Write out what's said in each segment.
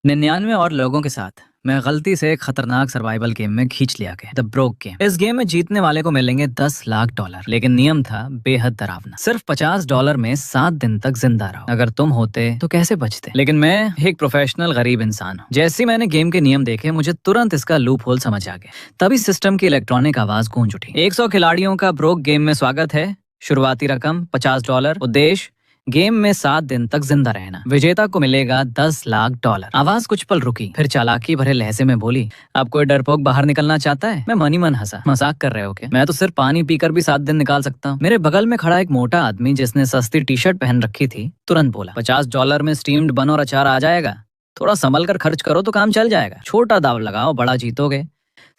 99 और लोगों के साथ मैं गलती से एक खतरनाक सर्वाइवल गेम में खींच लिया गया, द ब्रोक गेम। इस गेम में जीतने वाले को मिलेंगे 10 लाख डॉलर, लेकिन नियम था बेहद डरावना। सिर्फ $50 में 7 दिन तक जिंदा रहो। अगर तुम होते तो कैसे बचते? लेकिन मैं एक प्रोफेशनल गरीब इंसान हूँ। जैसे ही मैंने गेम के नियम देखे, मुझे तुरंत इसका लूप होल समझ आ गया। तभी सिस्टम की इलेक्ट्रॉनिक आवाज गूंज उठी। 100 खिलाड़ियों का ब्रोक गेम में स्वागत है। शुरुआती रकम $50। उद्देश्य गेम में 7 दिन तक जिंदा रहना। विजेता को मिलेगा 10 लाख डॉलर। आवाज कुछ पल रुकी, फिर चालाकी भरे लहजे में बोली, अब कोई डरपोक बाहर निकलना चाहता है? मैं मनी मन हंसा। मजाक कर रहे हो क्या? मैं तो सिर्फ पानी पीकर भी 7 दिन निकाल सकता हूँ। मेरे बगल में खड़ा एक मोटा आदमी जिसने सस्ती टी शर्ट पहन रखी थी तुरंत बोला, $50 में स्टीम्ड बन और अचार आ जाएगा। थोड़ा संभल कर खर्च करो तो काम चल जाएगा। छोटा दाव लगाओ, बड़ा जीतोगे।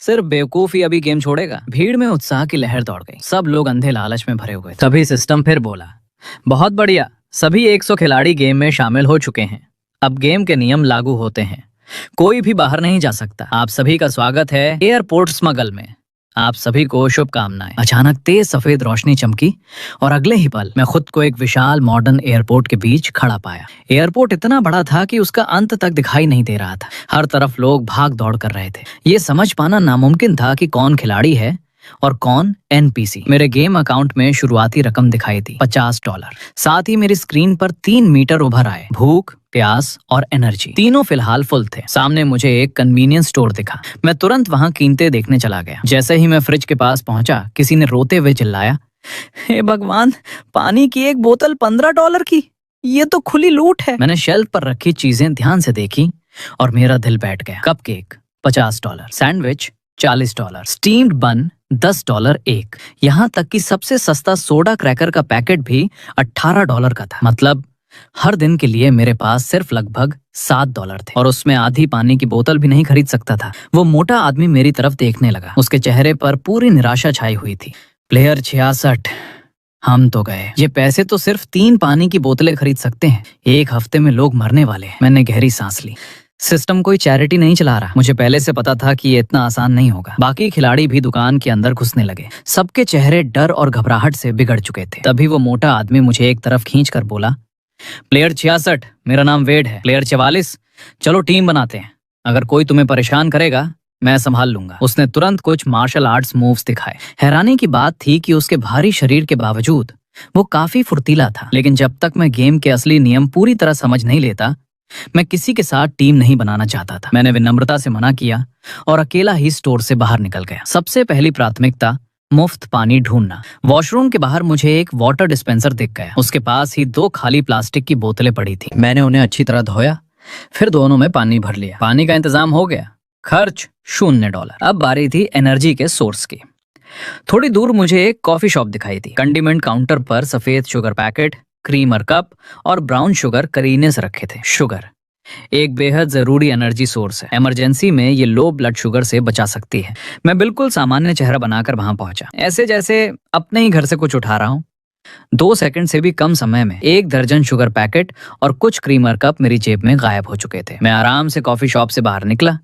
सिर्फ बेवकूफ ही अभी गेम छोड़ेगा। भीड़ में उत्साह की लहर दौड़ गई। सब लोग अंधे लालच में भरे हुए। तभी सिस्टम फिर बोला, बहुत बढ़िया, सभी 100 खिलाड़ी गेम में शामिल हो चुके हैं। अब गेम के नियम लागू होते हैं। कोई भी बाहर नहीं जा सकता। आप सभी का स्वागत है एयरपोर्ट स्मगल में। आप सभी को शुभकामनाएं। अचानक तेज सफेद रोशनी चमकी और अगले ही पल मैं खुद को एक विशाल मॉडर्न एयरपोर्ट के बीच खड़ा पाया। एयरपोर्ट इतना बड़ा था कि उसका अंत तक दिखाई नहीं दे रहा था। हर तरफ लोग भाग दौड़ कर रहे थे। ये समझ पाना नामुमकिन था कि कौन खिलाड़ी है और कौन एनपीसी। मेरे गेम अकाउंट में शुरुआती रकम दिखाई दी, $50। साथ ही मेरी स्क्रीन पर 3 मीटर उभर आए। भूख, प्यास और एनर्जी तीनों फिलहाल फुल थे। सामने मुझे एक कन्वीनियंस स्टोर दिखा। मैं तुरंत वहां कीमतें देखने चला गया। जैसे ही मैं फ्रिज के पास पहुंचा, किसी ने रोते हुए चिल्लाया, हे भगवान, पानी की एक बोतल $15 की, ये तो खुली लूट है। मैंने शेल्फ पर रखी चीजें ध्यान से देखी और मेरा दिल बैठ गया। कपकेक $50, सैंडविच $40, स्टीम्ड बन $10 एक। यहाँ तक कि सबसे सस्ता सोडा क्रैकर का पैकेट भी $18 का था। मतलब हर दिन के लिए मेरे पास सिर्फ लगभग $7 थे और उसमें आधी पानी की बोतल भी नहीं खरीद सकता था। वो मोटा आदमी मेरी तरफ देखने लगा। उसके चेहरे पर पूरी निराशा छाई हुई थी। प्लेयर 66, हम तो गए। ये पैसे तो सिर्फ 3 पानी की बोतलें खरीद सकते हैं। 1 हफ्ते में लोग मरने वाले हैं। मैंने गहरी सांस ली। सिस्टम कोई चैरिटी नहीं चला रहा। मुझे पहले से पता था कि ये इतना आसान नहीं होगा। बाकी खिलाड़ी भी दुकान के अंदर घुसने लगे। सबके चेहरे डर और घबराहट से बिगड़ चुके थे। तभी वो मोटा आदमी मुझे एक तरफ खींच कर बोला, प्लेयर 66, मेरा नाम वेड है। प्लेयर 44, चलो टीम बनाते हैं। अगर कोई तुम्हें परेशान करेगा मैं संभाल लूंगा। उसने तुरंत कुछ मार्शल आर्ट्स मूव्स दिखाए। हैरानी की बात थी कि उसके भारी शरीर के बावजूद वो काफी फुर्तीला था। लेकिन जब तक मैं गेम के असली नियम पूरी तरह समझ नहीं लेता, मैं किसी के साथ टीम नहीं बनाना चाहता था। मैंने विनम्रता से मना किया और अकेला ही स्टोर से बाहर निकल गया। सबसे पहली प्राथमिकता मुफ्त पानी ढूंढना। वॉशरूम के बाहर मुझे एक वाटर डिस्पेंसर दिख गया। उसके पास ही 2 खाली प्लास्टिक की बोतलें पड़ी थी। मैंने उन्हें अच्छी तरह धोया, फिर दोनों में पानी भर लिया। पानी का इंतजाम हो गया। खर्च $0। अब बारी थी एनर्जी के सोर्स की। थोड़ी दूर मुझे एक कॉफी शॉप दिखाई दी। कंडीमेंट काउंटर पर सफेद शुगर पैकेट, क्रीमर कप और ब्राउन शुगर करीने से रखे थे। शुगर एक बेहद जरूरी एनर्जी सोर्स है। इमरजेंसी में ये लो ब्लड शुगर से बचा सकती है। मैं बिल्कुल सामान्य चेहरा बनाकर वहां पहुंचा, ऐसे जैसे अपने ही घर से कुछ उठा रहा हूं। 2 सेकंड से भी कम समय में 1 दर्जन शुगर पैकेट और कुछ क्रीमर कप मेरी जेब में गायब हो चुके थे। मैं आराम से कॉफी शॉप से बाहर निकला।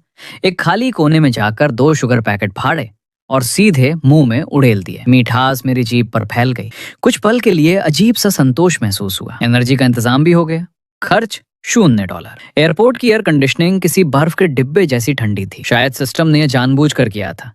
एक खाली कोने में जाकर 2 शुगर पैकेट फाड़े और सीधे मुंह में उड़ेल दिए। मिठास मेरी जीभ पर फैल गई। कुछ पल के लिए अजीब सा संतोष महसूस हुआ। एनर्जी का इंतजाम भी हो गया। खर्च $0। एयरपोर्ट की एयर कंडीशनिंग किसी बर्फ के डिब्बे जैसी ठंडी थी। शायद सिस्टम ने जानबूझकर किया था।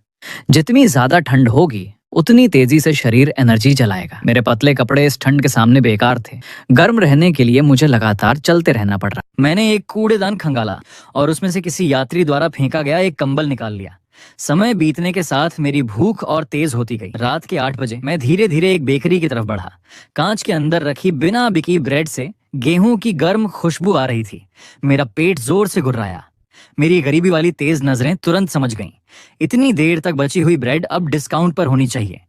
जितनी ज्यादा ठंड होगी उतनी तेजी से शरीर एनर्जी जलाएगा। मेरे पतले कपड़े इस ठंड के सामने बेकार थे। गर्म रहने के लिए मुझे लगातार चलते रहना पड़ रहा। मैंने एक कूड़ेदान खंगाला और उसमें से किसी यात्री द्वारा फेंका गया एक कंबल निकाल लिया। समय बीतने के साथ मेरी भूख और तेज होती गई। रात के 8 बजे मैं धीरे धीरे एक बेकरी की तरफ बढ़ा। कांच के अंदर रखी बिना बिकी ब्रेड से गेहूं की गर्म खुशबू आ रही थी। मेरा पेट जोर से गुर्राया। मेरी गरीबी वाली तेज नजरें तुरंत समझ गईं। इतनी देर तक बची हुई ब्रेड अब डिस्काउंट पर होनी चाहिए।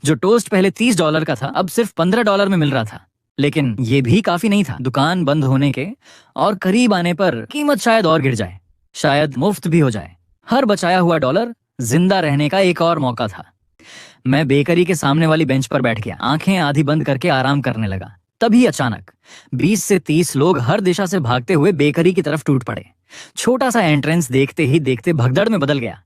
जो टोस्ट पहले $30 का था अब सिर्फ $15 में मिल रहा था। लेकिन ये भी काफी नहीं था। दुकान बंद होने के और करीब आने पर कीमत शायद और गिर जाए, शायद मुफ्त भी हो जाए। हर बचाया हुआ डॉलर जिंदा रहने का एक और मौका था। मैं बेकरी के सामने वाली बेंच पर बैठ गया, आंखें आधी बंद करके आराम करने लगा। तभी अचानक 20 से 30 लोग हर दिशा से भागते हुए बेकरी की तरफ टूट पड़े। छोटा सा एंट्रेंस देखते ही देखते भगदड़ में बदल गया।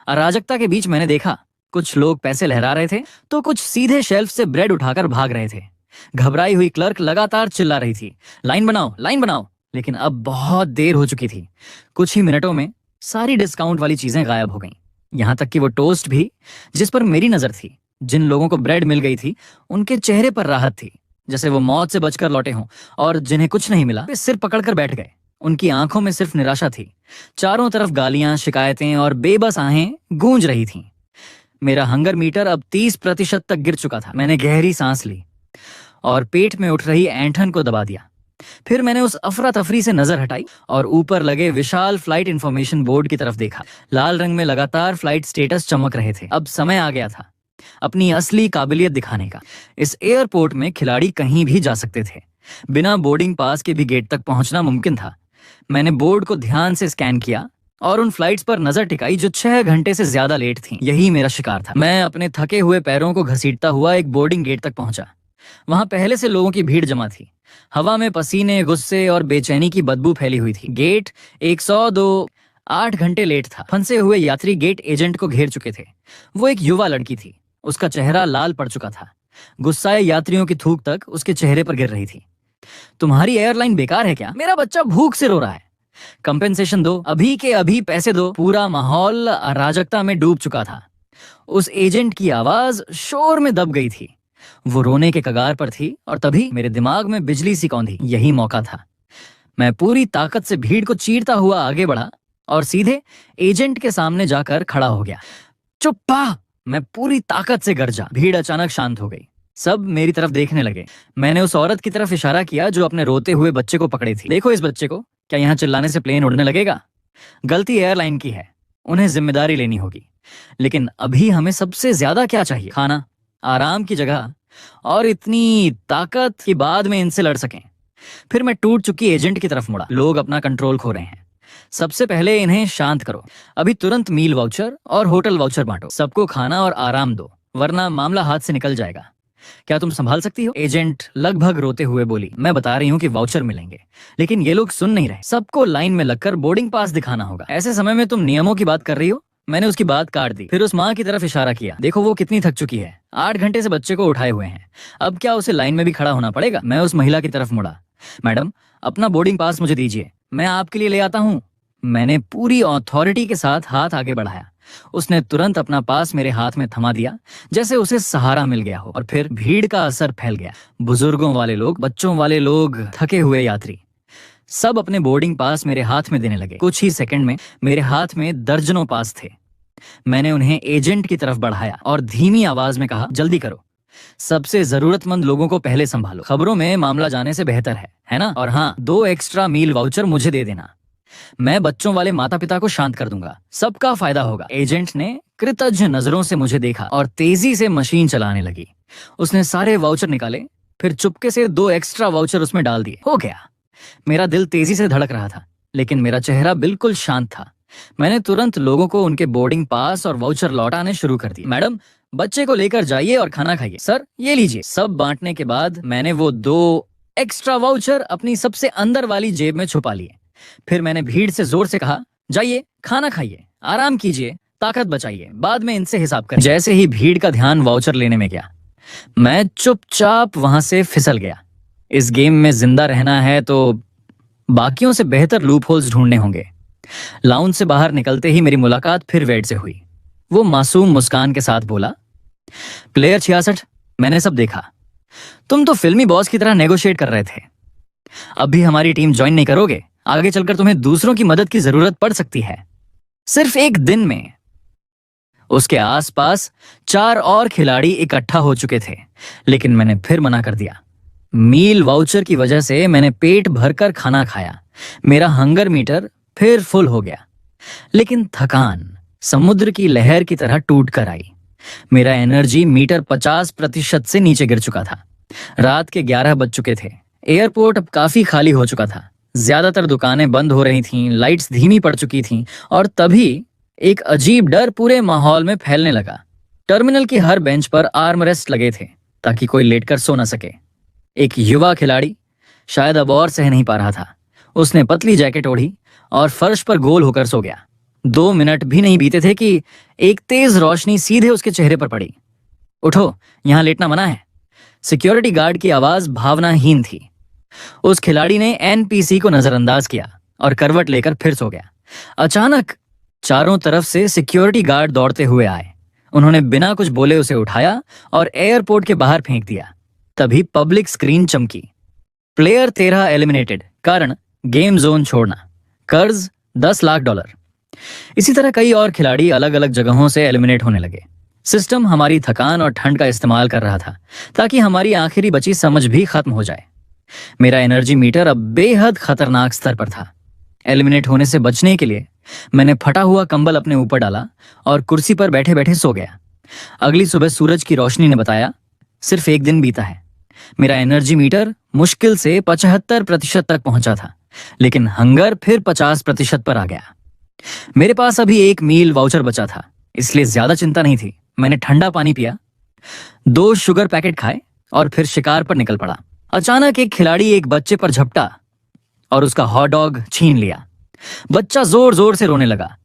अराजकता के बीच मैंने देखा, कुछ लोग पैसे लहरा रहे थे तो कुछ सीधे शेल्फ से ब्रेड उठाकर भाग रहे थे। घबराई हुई क्लर्क लगातार चिल्ला रही थी, लाइन बनाओ, लाइन बनाओ। लेकिन अब बहुत देर हो चुकी थी। कुछ ही मिनटों में सारी डिस्काउंट वाली चीजें गायब हो गईं। यहाँ तक कि वो टोस्ट भी जिस पर मेरी नजर थी। जिन लोगों को ब्रेड मिल गई थी उनके चेहरे पर राहत थी, जैसे वो मौत से बचकर लौटे हों। और जिन्हें कुछ नहीं मिला वे सिर पकड़कर बैठ गए। उनकी आंखों में सिर्फ निराशा थी। चारों तरफ गालियां, शिकायतें और बेबस आहें गूंज रही थीं। मेरा हंगर मीटर अब 30% तक गिर चुका था। मैंने गहरी सांस ली और पेट में उठ रही ऐंठन को दबा दिया। फिर मैंने उस अफरा तफरी से नजर हटाई और ऊपर लगे विशाल फ्लाइट इंफॉर्मेशन बोर्ड की तरफ देखा। लाल रंग में लगातार फ्लाइट स्टेटस चमक रहे थे। अब समय आ गया था अपनी असली काबिलियत दिखाने का। इस एयरपोर्ट में खिलाड़ी कहीं भी जा सकते थे। बिना बोर्डिंग पास के भी गेट तक पहुंचना मुमकिन था। मैंने बोर्ड को ध्यान से स्कैन किया और उन फ्लाइट्स पर नजर टिकाई जो 6 घंटे से ज्यादा लेट थीं। यही मेरा शिकार था। मैं अपने थके हुए पैरों को घसीटता हुआ एक बोर्डिंग गेट तक पहुंचा। वहां पहले से लोगों की भीड़ जमा थी। हवा में पसीने, गुस्से और बेचैनी की बदबू फैली हुई थी। गेट 102 8 घंटे लेट था। फंसे हुए यात्री गेट एजेंट को घेर चुके थे। वो एक युवा लड़की थी। उसका चेहरा लाल पड़ चुका था। गुस्साए यात्रियों की थूक तक उसके चेहरे पर गिर रही थी। तुम्हारी एयरलाइन बेकार है क्या? मेरा बच्चा भूख से रो रहा है। कंपेंसेशन दो, अभी के अभी पैसे दो। पूरा माहौल अराजकता में डूब चुका था। उस एजेंट की आवाज शोर में दब गई थी। वो रोने के कगार पर थी और तभी मेरे दिमाग में बिजली सी कौंधी। यही मौका था। मैं पूरी ताकत से भीड़ को चीरता हुआ आगे बढ़ा और सीधे एजेंट के सामने जाकर खड़ा हो गया। चुप्पा! मैं पूरी ताकत से गरजा। भीड़ अचानक शांत हो गई। सब मेरी तरफ देखने लगे। मैंने उस औरत की तरफ इशारा किया जो अपने रोते हुए बच्चे को पकड़े थी। देखो इस बच्चे को, क्या यहाँ चिल्लाने से प्लेन उड़ने लगेगा? गलती एयरलाइन की है, उन्हें जिम्मेदारी लेनी होगी। लेकिन अभी हमें सबसे ज्यादा क्या चाहिए? खाना, आराम की जगह और इतनी ताकत कि बाद में इनसे लड़ सकें। फिर मैं टूट चुकी एजेंट की तरफ मुड़ा। लोग अपना कंट्रोल खो रहे हैं। सबसे पहले इन्हें शांत करो। अभी तुरंत मील वाउचर और होटल वाउचर बांटो। सबको खाना और आराम दो, वरना मामला हाथ से निकल जाएगा। क्या तुम संभाल सकती हो? एजेंट लगभग रोते हुए बोली। मैं बता रही हूँ कि वाउचर मिलेंगे, लेकिन ये लोग सुन नहीं रहे। सबको लाइन में लगकर बोर्डिंग पास दिखाना होगा। ऐसे समय में तुम नियमों की बात कर रही हो? मैंने उसकी बात काट दी। फिर उस माँ की तरफ इशारा किया। देखो वो कितनी थक चुकी है। 8 घंटे से बच्चे को उठाए हुए हैं। अब क्या उसे लाइन में भी खड़ा होना पड़ेगा? मैं उस महिला की तरफ मुड़ा। मैडम, अपना बोर्डिंग पास मुझे दीजिए, मैं आपके लिए ले आता हूँ। मैंने पूरी अथॉरिटी के साथ हाथ आगे बढ़ाया। उसने तुरंत अपना पास मेरे हाथ में थमा दिया, जैसे उसे सहारा मिल गया हो। और फिर भीड़ का असर फैल गया। बुजुर्गों वाले लोग, बच्चों वाले लोग, थके हुए यात्री, सब अपने बोर्डिंग पास मेरे हाथ में देने लगे। कुछ ही सेकंड में मेरे हाथ में दर्जनों पास थे। मैंने उन्हें एजेंट की तरफ बढ़ाया और धीमी आवाज में कहा, जल्दी करो, सबसे जरूरतमंद लोगों को पहले संभालो। खबरों में मामला जाने से बेहतर है ना? और हाँ, 2 एक्स्ट्रा मील वाउचर मुझे दे देना। मैं बच्चों वाले माता पिता को शांत कर दूंगा। सबका फायदा होगा। एजेंट ने कृतज्ञ नजरों से मुझे देखा और तेजी से मशीन चलाने लगी। उसने सारे वाउचर निकाले, फिर चुपके से 2 एक्स्ट्रा वाउचर उसमें डाल दिए। हो गया। मेरा दिल तेजी से धड़क रहा था, लेकिन मेरा चेहरा बिल्कुल शांत था। मैंने तुरंत लोगों को उनके बोर्डिंग पास और वाउचर लौटाने शुरू कर दिए। मैडम, बच्चे को लेकर जाइए और खाना खाइए। सर, ये लीजिए। सब बांटने के बाद मैंने वो 2 एक्स्ट्रा वाउचर अपनी सबसे अंदर वाली जेब में छुपा लिए। फिर मैंने भीड़ से जोर से कहा, जाइए, खाना खाइए, आराम कीजिए, ताकत बचाइए, बाद में इनसे हिसाब करें। जैसे ही भीड़ का ध्यान वाउचर लेने में गया, मैं चुपचाप वहां से फिसल गया। इस गेम में जिंदा रहना है तो बाकियों से बेहतर लूप होल्स ढूंढने होंगे। लाउंज से बाहर निकलते ही मेरी मुलाकात फिर वेड से हुई। वो मासूम मुस्कान के साथ बोला, प्लेयर 66, मैंने सब देखा। तुम तो फिल्मी बॉस की तरह नेगोशिएट कर रहे थे। अब भी हमारी टीम ज्वाइन नहीं करोगे? आगे चलकर तुम्हें दूसरों की मदद की जरूरत पड़ सकती है। सिर्फ एक दिन में उसके आसपास 4 और खिलाड़ी इकट्ठा हो चुके थे, लेकिन मैंने फिर मना कर दिया। मील वाउचर की वजह से मैंने पेट भरकर खाना खाया। मेरा हंगर मीटर फिर फुल हो गया, लेकिन थकान समुद्र की लहर की तरह टूट कर आई। मेरा एनर्जी मीटर 50% से नीचे गिर चुका था। रात के 11 बज चुके थे। एयरपोर्ट अब काफी खाली हो चुका था। ज्यादातर दुकानें बंद हो रही थीं, लाइट्स धीमी पड़ चुकी थीं, और तभी एक अजीब डर पूरे माहौल में फैलने लगा। टर्मिनल की हर बेंच पर आर्म रेस्ट लगे थे ताकि कोई लेटकर सो न सके। एक युवा खिलाड़ी शायद अब और सह नहीं पा रहा था। उसने पतली जैकेट ओढ़ी और फर्श पर गोल होकर सो गया। 2 मिनट भी नहीं बीते थे कि एक तेज रोशनी सीधे उसके चेहरे पर पड़ी। उठो, यहां लेटना मना है। सिक्योरिटी गार्ड की आवाज भावनाहीन थी। उस खिलाड़ी ने एनपीसी को नजरअंदाज किया और करवट लेकर फिर सो गया। अचानक चारों तरफ से सिक्योरिटी गार्ड दौड़ते हुए आए। उन्होंने बिना कुछ बोले उसे उठाया और एयरपोर्ट के बाहर फेंक दिया। तभी पब्लिक स्क्रीन चमकी, प्लेयर 13 एलिमिनेटेड, कारण गेम जोन छोड़ना, कर्ज $10 लाख। इसी तरह कई और खिलाड़ी अलग अलग जगहों से एलिमिनेट होने लगे। सिस्टम हमारी थकान और ठंड का इस्तेमाल कर रहा था ताकि हमारी आखिरी बची समझ भी खत्म हो जाए। मेरा एनर्जी मीटर अब बेहद खतरनाक स्तर पर था। एलिमिनेट होने से बचने के लिए मैंने फटा हुआ कंबल अपने ऊपर डाला और कुर्सी पर बैठे बैठे सो गया। अगली सुबह सूरज की रोशनी ने बताया, सिर्फ एक दिन बीता है। मेरा एनर्जी मीटर मुश्किल से 75% तक पहुंचा था, लेकिन हंगर फिर 50% पर आ गया। मेरे पास अभी 1 मील वाउचर बचा था, इसलिए ज्यादा चिंता नहीं थी। मैंने ठंडा पानी पिया, 2 शुगर पैकेट खाए और फिर शिकार पर निकल पड़ा। अचानक एक खिलाड़ी एक बच्चे पर झपटा और उसका हॉट डॉग छीन लिया। बच्चा जोर जोर से रोने लगा।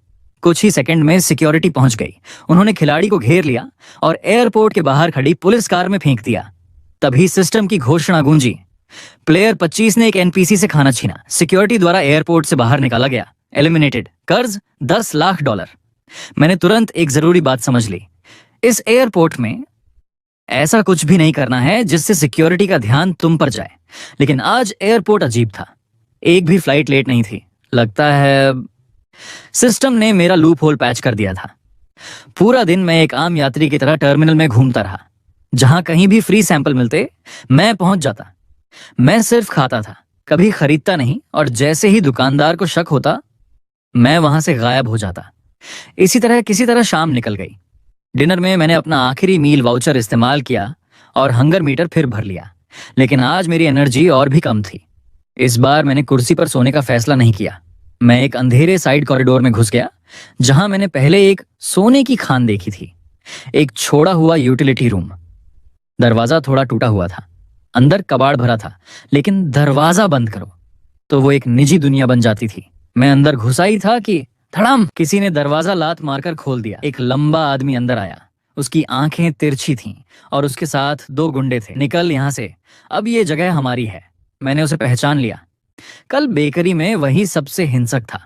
कुछ ही सेकंड में सिक्योरिटी पहुंच गई। उन्होंने खिलाड़ी को घेर लिया और एयरपोर्ट के बाहर खड़ी पुलिस कार में फेंक दिया। तभी सिस्टम की घोषणा गूंजी, प्लेयर 25 ने एक एनपीसी से खाना छीना, सिक्योरिटी द्वारा एयरपोर्ट से बाहर निकाला गया, एलिमिनेटेड, कर्ज $10 लाख। मैंने तुरंत एक जरूरी बात समझ ली, इस एयरपोर्ट में ऐसा कुछ भी नहीं करना है जिससे सिक्योरिटी का ध्यान तुम पर जाए। लेकिन आज एयरपोर्ट अजीब था, एक भी फ्लाइट लेट नहीं थी। लगता है सिस्टम ने मेरा लूप होल पैच कर दिया था। पूरा दिन मैं एक आम यात्री की तरह टर्मिनल में घूमता रहा। जहां कहीं भी फ्री सैंपल मिलते मैं पहुंच जाता। मैं सिर्फ खाता था, कभी खरीदता नहीं, और जैसे ही दुकानदार को शक होता मैं वहां से गायब हो जाता। इसी तरह किसी तरह शाम निकल गई। डिनर में मैंने अपना आखिरी मील वाउचर इस्तेमाल किया और हंगर मीटर फिर भर लिया। लेकिन आज मेरी एनर्जी और भी कम थी। इस बार मैंने कुर्सी पर सोने का फैसला नहीं किया। मैं एक अंधेरे साइड कॉरिडोर में घुस गया, जहां मैंने पहले एक सोने की खान देखी थी। एक छोड़ा हुआ यूटिलिटी रूम। दरवाजा थोड़ा टूटा हुआ था, अंदर कबाड़ भरा था, लेकिन दरवाजा बंद करो तो वो एक निजी दुनिया बन जाती थी। मैं अंदर घुसा ही था कि धड़ाम, किसी ने दरवाजा लात मारकर खोल दिया। एक लंबा आदमी अंदर आया। उसकी आंखें तिरछी थीं और उसके साथ 2 गुंडे थे। निकल यहां से, अब ये जगह हमारी है। मैंने उसे पहचान लिया। कल बेकरी में वही सबसे हिंसक था।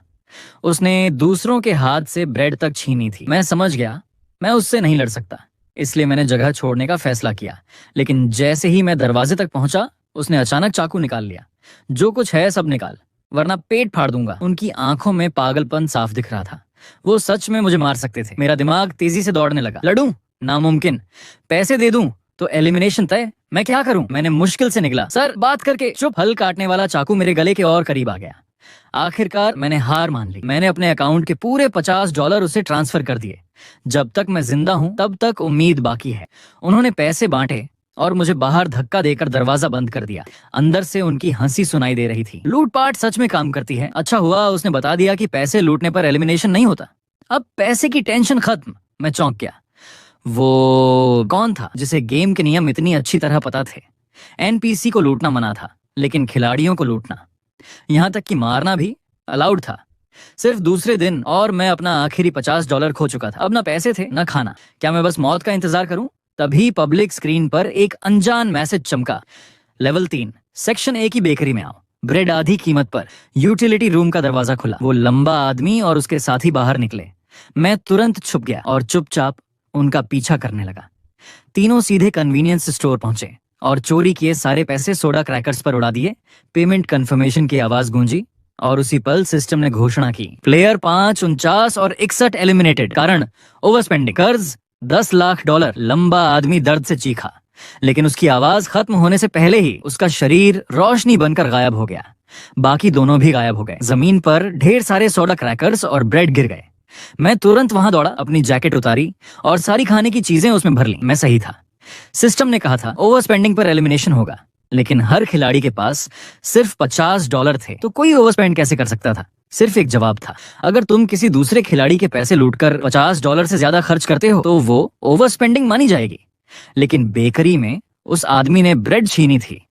उसने दूसरों के हाथ से ब्रेड तक छीनी थी। मैं समझ गया मैं उससे नहीं लड़ सकता, इसलिए मैंने जगह छोड़ने का फैसला किया। लेकिन जैसे ही मैं दरवाजे तक पहुंचा, उसने अचानक चाकू निकाल लिया। जो कुछ है सब निकाल, वरना पेट फाड़ दूंगा। उनकी आंखों में पागलपन साफ दिख रहा था। वो सच में मुझे मार सकते थे। मेरा दिमाग तेजी से दौड़ने लगा। लड़ूं? नामुमकिन। पैसे दे दूं तो एलिमिनेशन तय। मैं क्या करूं? मैंने मुश्किल से निकला, सर बात करके। चुप। हल काटने वाला चाकू मेरे गले के और करीब आ गया। आखिरकार मैंने हार मान ली। मैंने अपने अकाउंट के पूरे $50 उसे ट्रांसफर कर दिए। जब तक मैं जिंदा हूं तब तक उम्मीद बाकी है। उन्होंने पैसे बांटे और मुझे बाहर धक्का देकर दरवाजा बंद कर दिया। अंदर से उनकी हंसी सुनाई दे रही थी। लूटपाट सच में काम करती है। अच्छा हुआ उसने बता दिया कि पैसे लूटने पर एलिमिनेशन नहीं होता। अब पैसे की टेंशन खत्म। मैं चौंक गया। वो कौन था जिसे गेम के नियम इतनी अच्छी तरह पता थे? एनपीसी को लूटना मना था, लेकिन खिलाड़ियों को लूटना, यहां तक कि मारना भी अलाउड था। सिर्फ दूसरे दिन और मैं अपना आखिरी $50 खो चुका था। अब ना पैसे थे ना खाना। क्या मैं बस मौत का इंतजार करूं? तभी पब्लिक स्क्रीन पर एक अनजान मैसेज चमका, लेवल 3 सेक्शन A की बेकरी में आओ, ब्रेड आधी कीमत पर। यूटिलिटी रूम का दरवाजा खुला। वो लंबा आदमी और उसके साथी बाहर निकले। मैं तुरंत छुप गया और चुपचाप उनका पीछा करने लगा। तीनों सीधे कन्वीनियंस स्टोर पहुंचे और चोरी किए सारे पैसे सोडा क्रैकर्स पर उड़ा दिए। पेमेंट कंफर्मेशन की आवाज गूंजी और उसी पल सिस्टम ने घोषणा की, प्लेयर 5, 49 और 61 एलिमिनेटेड, कारण ओवर स्पेंडिंग, कर्ज $10 लाख। लंबा आदमी दर्द से चीखा, लेकिन उसकी आवाज खत्म होने से पहले ही उसका शरीर रोशनी बनकर गायब हो गया। बाकी दोनों भी गायब हो गए। जमीन पर ढेर सारे सोडा क्रैकर्स और ब्रेड गिर गए। मैं तुरंत वहां दौड़ा, अपनी जैकेट उतारी और सारी खाने की चीजें उसमें भर ली। मैं सही था। सिस्टम ने कहा था ओवर स्पेंडिंग पर एलिमिनेशन होगा, लेकिन हर खिलाड़ी के पास सिर्फ $50 थे, तो कोई ओवर स्पेंड कैसे कर सकता था? सिर्फ एक जवाब था, अगर तुम किसी दूसरे खिलाड़ी के पैसे लूटकर $50 से ज्यादा खर्च करते हो तो वो ओवर स्पेंडिंग मानी जाएगी। लेकिन बेकरी में उस आदमी ने ब्रेड छीनी थी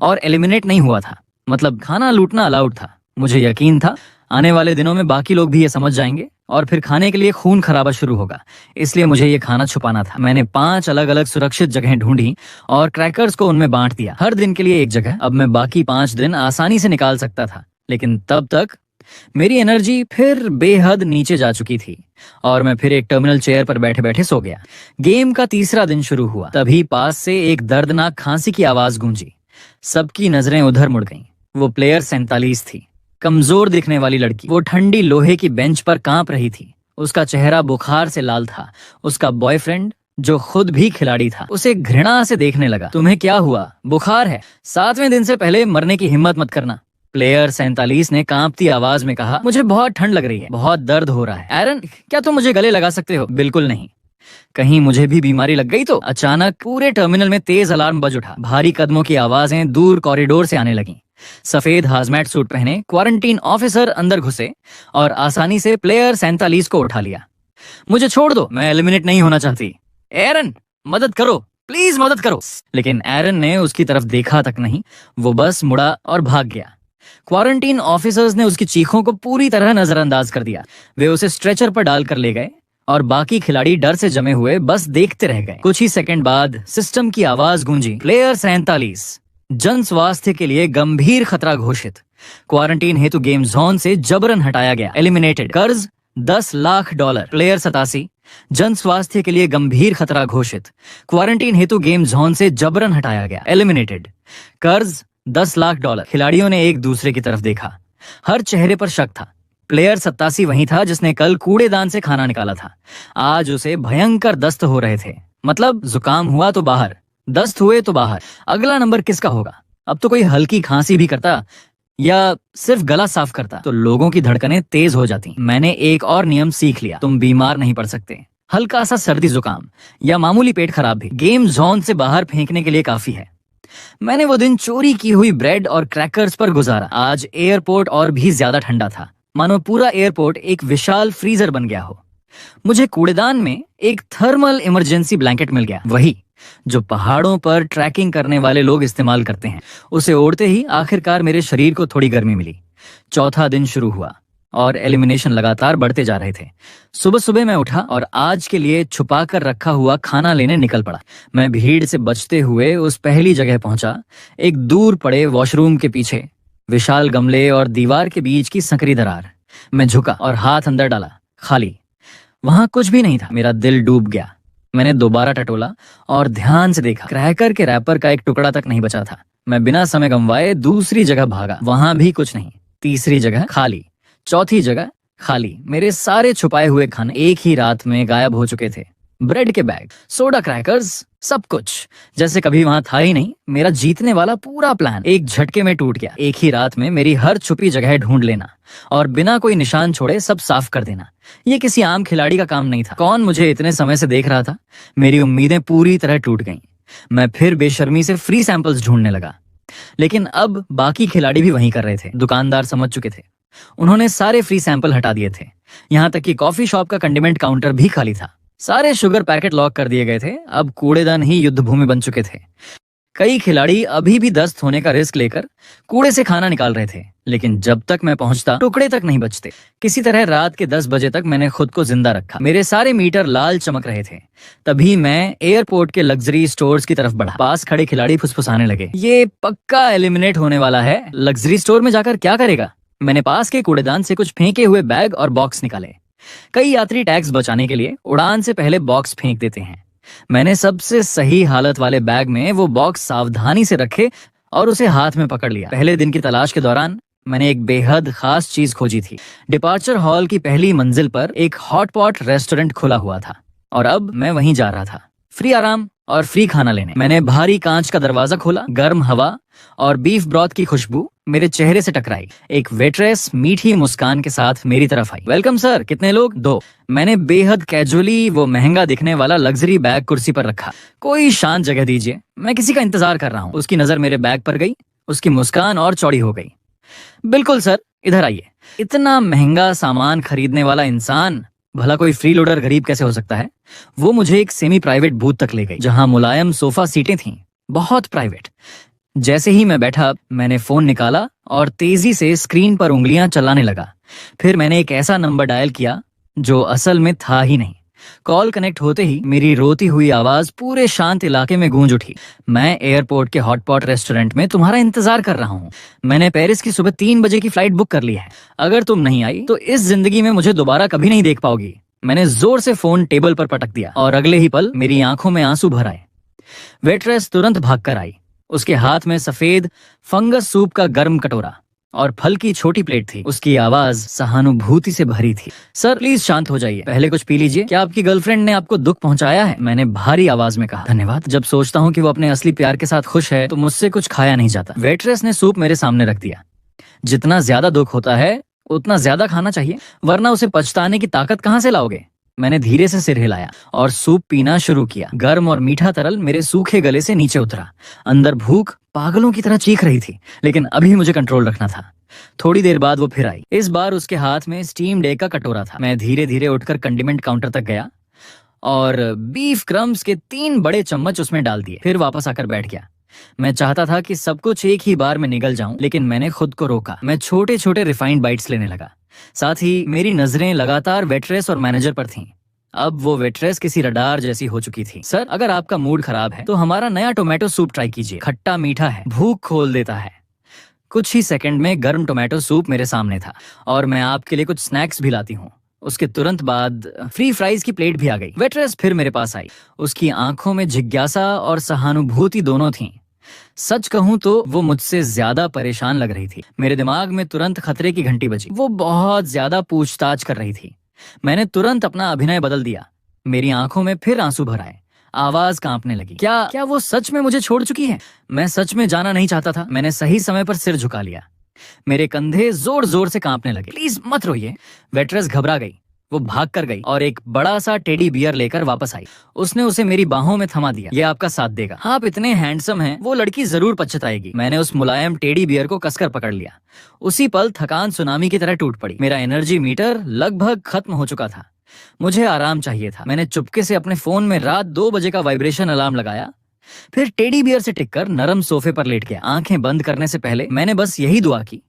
और एलिमिनेट नहीं हुआ था, मतलब खाना लूटना अलाउड था। मुझे यकीन था आने वाले दिनों में बाकी लोग भी ये समझ जाएंगे। और फिर खाने के लिए खून खराबा शुरू होगा, इसलिए मुझे ये खाना छुपाना था। मैंने 5 अलग अलग सुरक्षित जगहें ढूंढी और क्रैकर्स को उनमें बांट दिया, हर दिन के लिए एक जगह। अब मैं बाकी 5 दिन आसानी से निकाल सकता था, लेकिन तब तक मेरी एनर्जी फिर बेहद नीचे जा चुकी थी और मैं फिर एक टर्मिनल चेयर पर बैठे बैठे सो गया। गेम का तीसरा दिन शुरू हुआ, तभी पास से एक दर्दनाक खांसी की आवाज गूंजी। सबकी नजरें उधर मुड़ गईं। वो प्लेयर 47 थी, कमजोर दिखने वाली लड़की। वो ठंडी लोहे की बेंच पर कांप रही थी, उसका चेहरा बुखार से लाल था। उसका बॉयफ्रेंड, जो खुद भी खिलाड़ी था, उसे घृणा से देखने लगा। तुम्हें क्या हुआ? बुखार है? 7वें दिन से पहले मरने की हिम्मत मत करना। प्लेयर 47 ने कांपती आवाज में कहा, मुझे बहुत ठंड लग रही है, बहुत दर्द हो रहा है। एरन, क्या तुम मुझे गले लगा सकते हो? बिल्कुल नहीं। कहीं मुझे भी बीमारी लग गई तो? अचानक पूरे टर्मिनल में तेज अलार्म बज उठा। भारी कदमों की आवाजें दूर कॉरिडोर से आने लगीं। सफेद हाजमैट सूट पहने क्वारंटीन ऑफिसर अंदर घुसे और आसानी से प्लेयर 47 को उठा लिया। मुझे छोड़ दो, मैं एलिमिनेट नहीं होना चाहती। एरन, मदद करो, प्लीज मदद करो। लेकिन एरन ने उसकी तरफ देखा तक नहीं, वो बस मुड़ा और भाग गया। क्वारंटीन ऑफिसर्स ने उसकी चीखों को पूरी तरह नजरअंदाज कर दिया। वे उसे स्ट्रेचर पर डालकर ले गए और बाकी खिलाड़ी डर से जमे हुए बस देखते रह गए। कुछ ही सेकंड बाद सिस्टम की आवाज गूंजी, प्लेयर 47, जन स्वास्थ्य के लिए गंभीर खतरा घोषित, क्वारंटीन हेतु गेम जोन से जबरन हटाया गया, एलिमिनेटेड, कर्ज $10 लाख। प्लेयर 87, जन स्वास्थ्य के लिए गंभीर खतरा घोषित, क्वारंटीन हेतु गेम जोन से जबरन हटाया गया, एलिमिनेटेड, कर्ज $10 लाख। खिलाड़ियों ने एक दूसरे की तरफ देखा, हर चेहरे पर शक था। प्लेयर 87 वही था जिसने कल कूड़ेदान से खाना निकाला था। आज उसे भयंकर दस्त हो रहे थे। मतलब जुकाम हुआ तो बाहर, दस्त हुए तो बाहर। अगला नंबर किसका होगा? अब तो कोई हल्की खांसी भी करता या सिर्फ गला साफ करता तो लोगों की धड़कनें तेज हो जाती। मैंने एक और नियम सीख लिया, तुम बीमार नहीं पड़ सकते। हल्का सा सर्दी जुकाम या मामूली पेट खराब भी गेम जोन से बाहर फेंकने के लिए काफी है। मैंने वो दिन चोरी की हुई ब्रेड और क्रैकर्स पर गुजारा। आज एयरपोर्ट और भी ज्यादा ठंडा था, मानो पूरा एयरपोर्ट एक विशाल फ्रीजर बन गया हो। मुझे कूड़ेदान में एक थर्मल इमरजेंसी ब्लैंकेट मिल गया, वही जो पहाड़ों पर ट्रैकिंग करने वाले लोग इस्तेमाल करते हैं। उसे ओढ़ते ही आखिरकार मेरे शरीर को थोड़ी गर्मी मिली। चौथा दिन शुरू हुआ और एलिमिनेशन लगातार बढ़ते जा रहे थे। सुबह सुबह मैं उठा और आज के लिए छुपा कर रखा हुआ खाना लेने निकल पड़ा। मैं भीड़ से बचते हुए उस पहली जगह पहुंचा, एक दूर पड़े वॉशरूम के पीछे, विशाल गमले और दीवार के बीच की संकरी दरार। मैं झुका और हाथ अंदर डाला, खाली। वहां कुछ भी नहीं था। मेरा दिल डूब गया। मैंने दोबारा टटोला और ध्यान से देखा, क्रैकर के रैपर का एक टुकड़ा तक नहीं बचा था। मैं बिना समय गंवाए दूसरी जगह भागा, वहां भी कुछ नहीं। तीसरी जगह खाली, चौथी जगह खाली। मेरे सारे छुपाए हुए खाने एक ही रात में गायब हो चुके थे। ब्रेड के बैग, सोडा क्रैकर्स, सब कुछ जैसे कभी वहां था ही नहीं। मेरा जीतने वाला पूरा प्लान एक झटके में टूट गया। एक ही रात में मेरी हर छुपी जगह ढूंढ लेना और बिना कोई निशान छोड़े सब साफ कर देना, ये किसी आम खिलाड़ी का काम नहीं था। कौन मुझे इतने समय से देख रहा था? मेरी उम्मीदें पूरी तरह टूट गईं। मैं फिर बेशर्मी से फ्री सैंपल्स ढूंढने लगा, लेकिन अब बाकी खिलाड़ी भी वही कर रहे थे। दुकानदार समझ चुके थे, उन्होंने सारे फ्री सैंपल हटा दिए थे। यहाँ तक कि कॉफी शॉप का कंडीमेंट काउंटर भी खाली था। सारे शुगर पैकेट लॉक कर दिए गए थे। अब कूड़ेदान ही युद्ध भूमि बन चुके थे। कई खिलाड़ी अभी भी दस्त होने का रिस्क लेकर कूड़े से खाना निकाल रहे थे, लेकिन जब तक मैं पहुंचता टुकड़े तक नहीं बचते। किसी तरह रात के 10 बजे तक मैंने खुद को जिंदा रखा। मेरे सारे मीटर लाल चमक रहे थे। तभी मैं एयरपोर्ट के लग्जरी स्टोर्स की तरफ बढ़ा। पास खड़े खिलाड़ी फुसफुसाने लगे, ये पक्का एलिमिनेट होने वाला है। लग्जरी स्टोर में जाकर क्या करेगा? मैंने पास के कूड़ेदान से कुछ फेंके हुए बैग और बॉक्स निकाले। कई यात्री टैक्स बचाने के लिए उड़ान से पहले बॉक्स फेंक देते हैं। मैंने सबसे सही हालत वाले बैग में वो बॉक्स सावधानी से रखे और उसे हाथ में पकड़ लिया। पहले दिन की तलाश के दौरान मैंने एक बेहद खास चीज खोजी थी। डिपार्चर हॉल की पहली मंजिल पर एक हॉटपॉट रेस्टोरेंट खुला हुआ था और अब मैं वहीं जा रहा था, फ्री आराम और फ्री खाना लेने। मैंने भारी कांच का दरवाजा खोला। गर्म हवा और बीफ ब्रॉथ की खुशबू मेरे चेहरे से टकराई। एक वेट्रेस मीठी मुस्कान के साथ मेरी तरफ आई। वेलकम सर, कितने लोग? 2। मैंने बेहद कैजुअली वो महंगा दिखने वाला लग्जरी बैग कुर्सी पर रखा। कोई शांत जगह दीजिए, मैं किसी का इंतजार कर रहा हूँ। उसकी नजर मेरे बैग पर गई, उसकी मुस्कान और चौड़ी हो गई। बिल्कुल सर, इधर आइए। इतना महंगा सामान खरीदने वाला इंसान, भला कोई फ्री लोडर गरीब कैसे हो सकता है? वो मुझे एक सेमी प्राइवेट बूथ तक ले गई, जहां मुलायम सोफा सीटें थीं, बहुत प्राइवेट। जैसे ही मैं बैठा, मैंने फोन निकाला और तेजी से स्क्रीन पर उंगलियां चलाने लगा। फिर मैंने एक ऐसा नंबर डायल किया जो असल में था ही नहीं। कॉल कनेक्ट होते ही मेरी रोती हुई आवाज पूरे शांत इलाके में गूंज उठी। मैं एयरपोर्ट के हॉटपॉट रेस्टोरेंट में तुम्हारा इंतजार कर रहा हूँ। मैंने पेरिस की सुबह 3 बजे की फ्लाइट बुक कर ली है। अगर तुम नहीं आई तो इस जिंदगी में मुझे दोबारा कभी नहीं देख पाओगी। मैंने जोर से फोन टेबल पर पटक दिया और अगले ही पल मेरी आंखों में आंसू भर आए। वेट्रेस तुरंत भागकर आई। उसके हाथ में सफेद फंगस सूप का गर्म कटोरा और फल की छोटी प्लेट थी। उसकी आवाज सहानुभूति से भरी थी। सर प्लीज शांत हो जाइए, पहले कुछ पी लीजिए। क्या आपकी गर्लफ्रेंड ने आपको दुख पहुंचाया है? मैंने भारी आवाज में कहा। धन्यवाद। जब सोचता हूँ कि वो अपने असली प्यार के साथ खुश है तो मुझसे कुछ खाया नहीं जाता। वेट्रेस ने सूप मेरे सामने रख दिया। जितना ज्यादा दुख होता है उतना ज्यादा खाना चाहिए, वरना उसे पछताने की ताकत कहाँ से लाओगे? मैंने धीरे से सिर हिलाया और सूप पीना शुरू किया। गर्म और मीठा तरल मेरे सूखे गले से नीचे उतरा। अंदर भूख पागलों की तरह चीख रही थी, लेकिन अभी मुझे कंट्रोल रखना था। थोड़ी देर बाद वो फिर आई। इस बार उसके हाथ में स्टीम्ड एग का कटोरा था। मैं धीरे धीरे उठकर कंडीमेंट काउंटर तक गया और बीफ क्रम्स के 3 बड़े चम्मच उसमें डाल दिए। फिर वापस आकर बैठ गया। मैं चाहता था कि सब कुछ एक ही बार में निगल जाऊं, लेकिन मैंने खुद को रोका। मैं छोटे छोटे रिफाइंड बाइट्स लेने लगा। साथ ही मेरी नजरें लगातार वेट्रेस और मैनेजर पर थीं। अब वो वेट्रेस किसी रडार जैसी हो चुकी थी। सर अगर आपका मूड खराब है तो हमारा नया टोमेटो सूप ट्राई कीजिए। खट्टा मीठा है, भूख खोल देता है। कुछ ही सेकंड में गर्म टोमेटो सूप मेरे सामने था और मैं आपके लिए कुछ स्नैक्स भी लाती हूँ। उसके तुरंत बाद फ्री फ्राइज की प्लेट भी आ गई। वेट्रेस फिर मेरे पास आई। उसकी आंखों में जिज्ञासा और सहानुभूति दोनों थीं। सच कहूं तो वो मुझसे ज्यादा परेशान लग रही थी। मेरे दिमाग में तुरंत खतरे की घंटी बजी। वो बहुत ज्यादा पूछताछ कर रही थी। मैंने तुरंत अपना अभिनय बदल दिया। मेरी आंखों में फिर आंसू भर आए। आवाज कांपने लगी। क्या वो सच में मुझे छोड़ चुकी है? मैं सच में जाना नहीं चाहता था। मैंने सही समय पर सिर झुका लिया। मेरे कंधे जोर जोर से कांपने लगे। प्लीज मत रोइए। वेट्रेस घबरा गई। वो भाग कर गई और एक बड़ा सा टेडी बियर लेकर वापस आई। उसने उसे मेरी बाहों में थमा दिया। ये आपका साथ देगा। आप इतने हैंडसम हैं, वो लड़की जरूर पछताएगी। मैंने उस मुलायम टेडी बियर को कसकर पकड़ लिया। उसी पल थकान सुनामी की तरह टूट पड़ी। मेरा एनर्जी मीटर लगभग खत्म हो चुका था। मुझे आराम चाहिए था। मैंने चुपके से अपने फोन में रात 2 बजे का वाइब्रेशन अलार्म लगाया। फिर टेडी बियर से टिककर नरम सोफे पर लेट गया। आंखें बंद करने से पहले मैंने बस यही दुआ की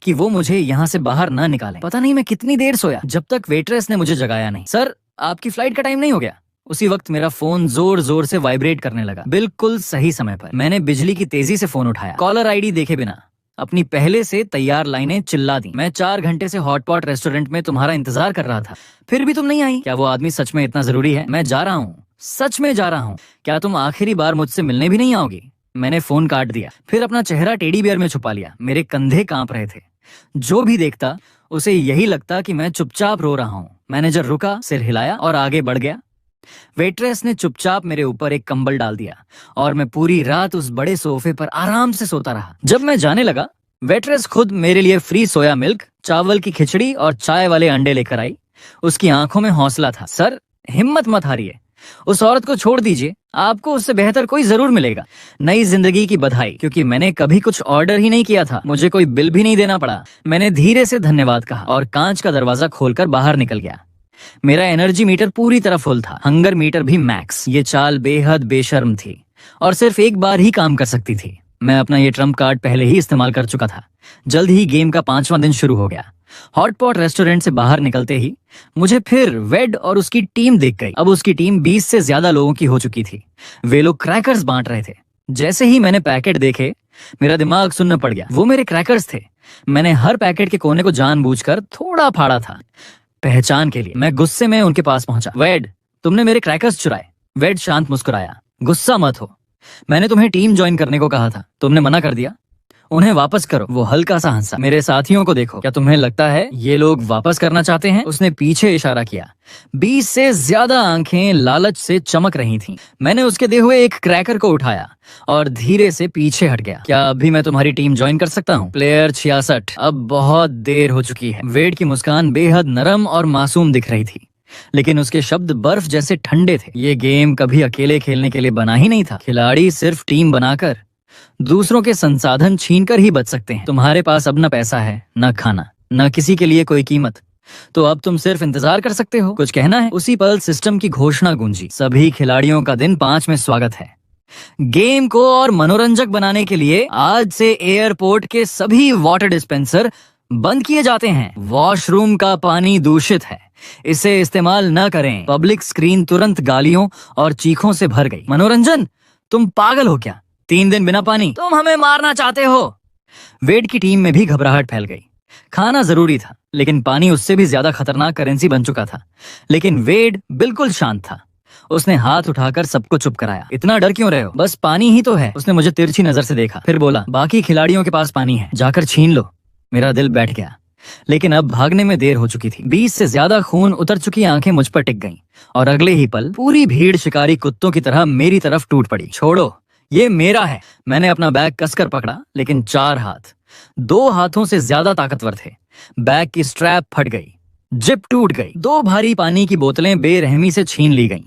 कि वो मुझे यहाँ से बाहर ना निकाले। पता नहीं मैं कितनी देर सोया जब तक वेट्रेस ने मुझे जगाया नहीं। सर आपकी फ्लाइट का टाइम नहीं हो गया? उसी वक्त मेरा फोन जोर जोर से वाइब्रेट करने लगा। बिल्कुल सही समय पर मैंने बिजली की तेजी से फोन उठाया। कॉलर आईडी देखे बिना अपनी पहले से तैयार लाइनें चिल्ला दी। मैं 4 घंटे से हॉटपॉट रेस्टोरेंट में तुम्हारा इंतजार कर रहा था, फिर भी तुम नहीं आई। क्या वो आदमी सच में इतना जरूरी है? मैं जा रहा हूँ, सच में जा रहा हूँ। क्या तुम आखिरी बार मुझसे मिलने भी नहीं आओगी? मैंने फोन काट दिया। फिर अपना चेहरा टेडी बियर में छुपा लिया। मेरे कंधे कांप रहे थे। जो भी देखता उसे यही लगता कि मैं चुपचाप रो रहा हूँ। मैनेजर रुका, सिर हिलाया और आगे बढ़ गया। वेट्रेस ने चुपचाप मेरे ऊपर एक कंबल डाल दिया और मैं पूरी रात उस बड़े सोफे पर आराम से सोता रहा। जब मैं जाने लगा, वेट्रेस खुद मेरे लिए फ्री सोया मिल्क, चावल की खिचड़ी और चाय वाले अंडे लेकर आई। उसकी आंखों में हौसला था। सर हिम्मत मत हारिए, उस औरत को छोड़ दीजिए, आपको उससे बेहतर कोई जरूर मिलेगा। नई जिंदगी की बधाई। क्योंकि मैंने कभी कुछ ऑर्डर ही नहीं किया था, मुझे कोई बिल भी नहीं देना पड़ा। मैंने धीरे से धन्यवाद कहा और कांच का दरवाजा खोलकर बाहर निकल गया। मेरा एनर्जी मीटर पूरी तरह फुल था, हंगर मीटर भी मैक्स। ये चाल बेहद बेशर्म थी और सिर्फ एक बार ही काम कर सकती थी। मैं अपना ये ट्रम्प कार्ड पहले ही इस्तेमाल कर चुका था। जल्द ही गेम का 5वां दिन शुरू हो गया। हॉटपॉट रेस्टोरेंट से बाहर निकलते ही मुझे फिर वेड और उसकी टीम दिख गई। अब उसकी टीम 20 से ज्यादा लोगों की हो चुकी थी। वे लोग क्रैकर्स बांट रहे थे। जैसे ही मैंने पैकेट देखे, मेरा दिमाग सुन्न पड़ गया। वो मेरे क्रैकर्स थे। मैंने हर पैकेट के कोने को जानबूझकर थोड़ा फाड़ा था, पहचान के लिए। मैं गुस्से में उनके पास पहुंचा। वेड, तुमने मेरे क्रैकर्स चुराए। वेड शांत मुस्कुराया। गुस्सा मत हो, मैंने तुम्हें टीम ज्वाइन करने को कहा था, तुमने मना कर दिया। उन्हें वापस करो। वो हल्का सा हंसा। मेरे साथियों को देखो, क्या तुम्हें लगता है ये लोग वापस करना चाहते हैं? उसने पीछे इशारा किया। 20 से ज्यादा आंखें लालच से चमक रही थीं। मैंने उसके दिए हुए एक क्रैकर को उठाया और धीरे से पीछे हट गया। क्या अभी मैं तुम्हारी टीम ज्वाइन कर सकता हूँ? प्लेयर 66। अब बहुत देर हो चुकी है। वेड की मुस्कान बेहद नरम और मासूम दिख रही थी, लेकिन उसके शब्द बर्फ जैसे ठंडे थे। ये गेम कभी अकेले खेलने के लिए बना ही नहीं था। खिलाड़ी सिर्फ टीम बनाकर दूसरों के संसाधन छीनकर ही बच सकते हैं। तुम्हारे पास अब न पैसा है, न खाना, न किसी के लिए कोई कीमत, तो अब तुम सिर्फ इंतजार कर सकते हो। कुछ कहना है? उसी पल सिस्टम की घोषणा गूंजी। सभी खिलाड़ियों का दिन 5 में स्वागत है। गेम को और मनोरंजक बनाने के लिए आज से एयरपोर्ट के सभी वाटर डिस्पेंसर बंद किए जाते हैं। वॉशरूम का पानी दूषित है, इसे इस्तेमाल न करें। पब्लिक स्क्रीन तुरंत गालियों और चीखों से भर गई। मनोरंजन, तुम पागल हो क्या? 3 दिन बिना पानी? तुम हमें मारना चाहते हो? वेड की टीम में भी घबराहट फैल गई। खाना जरूरी था, लेकिन पानी उससे भी ज्यादा खतरनाक करेंसी बन चुका था। लेकिन वेड बिल्कुल शांत था। उसने हाथ उठाकर सबको चुप कराया। इतना डर क्यों रहे हो? बस पानी ही तो है। उसने मुझे तिरछी नजर से देखा, फिर बोला, बाकी खिलाड़ियों के पास पानी है, जाकर छीन लो। मेरा दिल बैठ गया, लेकिन अब भागने में देर हो चुकी थी। 20 से ज्यादा खून उतर चुकी आंखें मुझ पर टिक गईं, और अगले ही पल पूरी भीड़ शिकारी कुत्तों की तरह मेरी तरफ टूट पड़ी। छोड़ो, ये मेरा है। मैंने अपना बैग कसकर पकड़ा, लेकिन 4 हाथ 2 हाथों से ज्यादा ताकतवर थे। बैग की स्ट्रैप फट गई, जिप टूट गई, 2 भारी पानी की बोतलें बेरहमी से छीन ली गईं।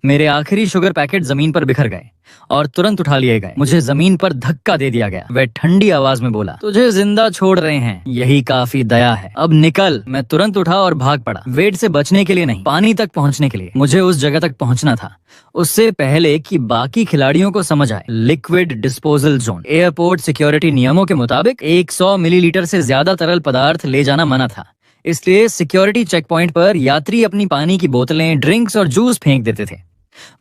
मेरे आखिरी शुगर पैकेट जमीन पर बिखर गए और तुरंत उठा लिए गए। मुझे जमीन पर धक्का दे दिया गया। वह ठंडी आवाज में बोला, तुझे जिंदा छोड़ रहे हैं, यही काफी दया है, अब निकल। मैं तुरंत उठा और भाग पड़ा। वेट से बचने के लिए नहीं, पानी तक पहुंचने के लिए। मुझे उस जगह तक पहुंचना था उससे पहले कि बाकी खिलाड़ियों को समझ आए। Liquid disposal zone. Airport security नियमों के मुताबिक 100 मिलीलीटर से ज्यादा तरल पदार्थ ले जाना मना था, इसलिए सिक्योरिटी चेक पॉइंट पर यात्री अपनी पानी की बोतलें, ड्रिंक्स और जूस फेंक देते थे।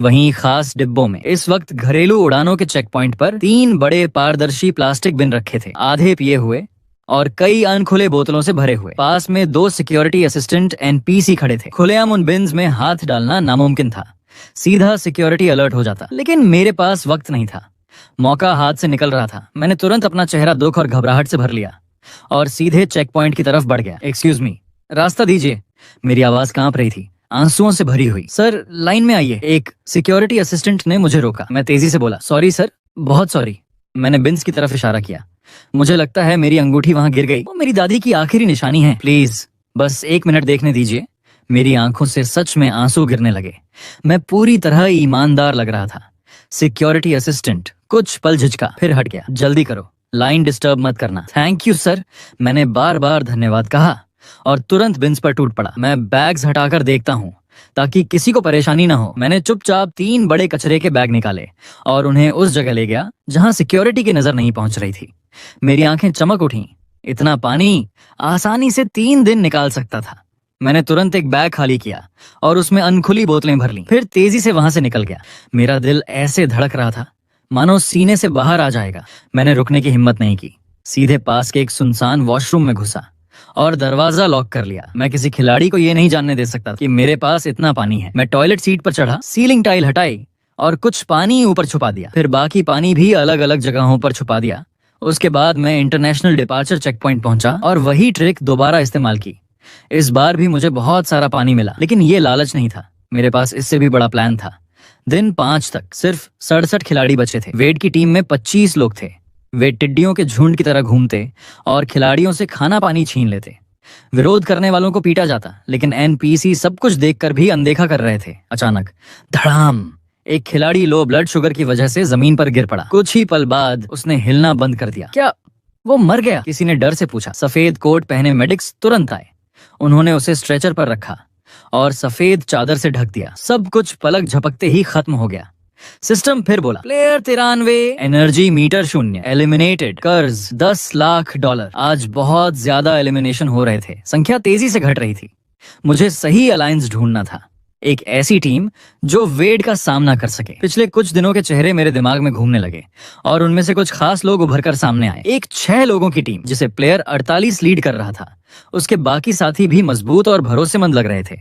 वहीं खास डिब्बों में इस वक्त घरेलू उड़ानों के चेक पॉइंट पर 3 बड़े पारदर्शी प्लास्टिक बिन रखे थे, आधे पिए हुए और कई अनखुले बोतलों से भरे हुए। पास में 2 सिक्योरिटी असिस्टेंट एनपीसी खड़े थे। खुलेआम उन बिन्स में हाथ डालना नामुमकिन था, सीधा सिक्योरिटी अलर्ट हो जाता। लेकिन मेरे पास वक्त नहीं था, मौका हाथ से निकल रहा था। मैंने तुरंत अपना चेहरा दुख और घबराहट से भर लिया और सीधे चेक पॉइंट की तरफ बढ़ गया। एक्सक्यूज मी, रास्ता दीजिए। मेरी आवाज कांप रही थी, आंसुओं से भरी हुई। सर, लाइन में आइए। एक सिक्योरिटी असिस्टेंट ने मुझे रोका। मैं तेजी से बोला, सॉरी सर, बहुत सॉरी। मैंने बिन्स की तरफ इशारा किया। मुझे लगता है मेरी अंगूठी वहां गिर गई। वो मेरी दादी की आखिरी निशानी है। प्लीज बस 1 मिनट देखने दीजिए। मेरी आंखों से सच में आंसू गिरने लगे। मैं पूरी तरह ईमानदार लग रहा था। सिक्योरिटी असिस्टेंट कुछ पल झिझका, फिर हट गया। जल्दी करो, लाइन डिस्टर्ब मत करना। थैंक यू सर, मैंने बार बार धन्यवाद कहा और तुरंत बिन्स पर टूट पड़ा। मैं बैग्स हटाकर देखता हूँ ताकि किसी को परेशानी ना हो। मैंने चुपचाप 3 बड़े कचरे के बैग निकाले और उन्हें उस जगह ले गया जहां सिक्योरिटी की नजर नहीं पहुंच रही थी। मेरी आंखें चमक उठी। इतना पानी आसानी से 3 दिन निकाल सकता था। मैंने तुरंत एक बैग खाली किया और उसमें अनखुली बोतलें भर ली, फिर तेजी से वहां से निकल गया। मेरा दिल ऐसे धड़क रहा था मानो सीने से बाहर आ जाएगा। मैंने रुकने की हिम्मत नहीं की। सीधे पास के एक सुनसान वॉशरूम में घुसा और दरवाजा लॉक कर लिया। मैं किसी खिलाड़ी को ये नहीं जानने दे सकता कि मेरे पास इतना पानी है। मैं टॉयलेट सीट पर चढ़ा, सीलिंग टाइल हटाई और कुछ पानी ऊपर छुपा दिया। फिर बाकी पानी भी अलग अलग जगहों पर छुपा दिया। उसके बाद मैं इंटरनेशनल डिपार्चर चेक पॉइंट पहुंचा और वही ट्रिक दोबारा इस्तेमाल की। इस बार भी मुझे बहुत सारा पानी मिला, लेकिन ये लालच नहीं था। मेरे पास इससे भी बड़ा प्लान था। दिन 5 तक सिर्फ 67 खिलाड़ी बचे थे। वेड की टीम में 25 लोग थे। वे टिड्डियों के झुंड की तरह घूमते और खिलाड़ियों से खाना पानी छीन लेते। विरोध करने वालों को पीटा जाता, लेकिन एनपीसी सब कुछ देखकर भी अनदेखा कर रहे थे। अचानक धड़ाम, एक खिलाड़ी लो ब्लड शुगर की वजह से जमीन पर गिर पड़ा। कुछ ही पल बाद उसने हिलना बंद कर दिया। क्या वो मर गया? किसी ने डर से पूछा। सफेद कोट पहने मेडिक्स तुरंत आए। उन्होंने उसे स्ट्रेचर पर रखा और सफेद चादर से ढक दिया। सब कुछ पलक झपकते ही खत्म हो गया। सिस्टम फिर बोला, प्लेयर 93, एनर्जी मीटर 0, एलिमिनेटेड, कर्ज $10 लाख। आज बहुत ज्यादा एलिमिनेशन हो रहे थे, संख्या तेजी से घट रही थी। मुझे सही अलायंस ढूंढना था, एक ऐसी टीम जो वेड का सामना कर सके। पिछले कुछ दिनों के चेहरे मेरे दिमाग में घूमने लगे और उनमें से कुछ खास लोग उभर कर सामने आए। एक 6 लोगों की टीम जिसे प्लेयर 48 लीड कर रहा था। उसके बाकी साथी भी मजबूत और भरोसेमंद लग रहे थे।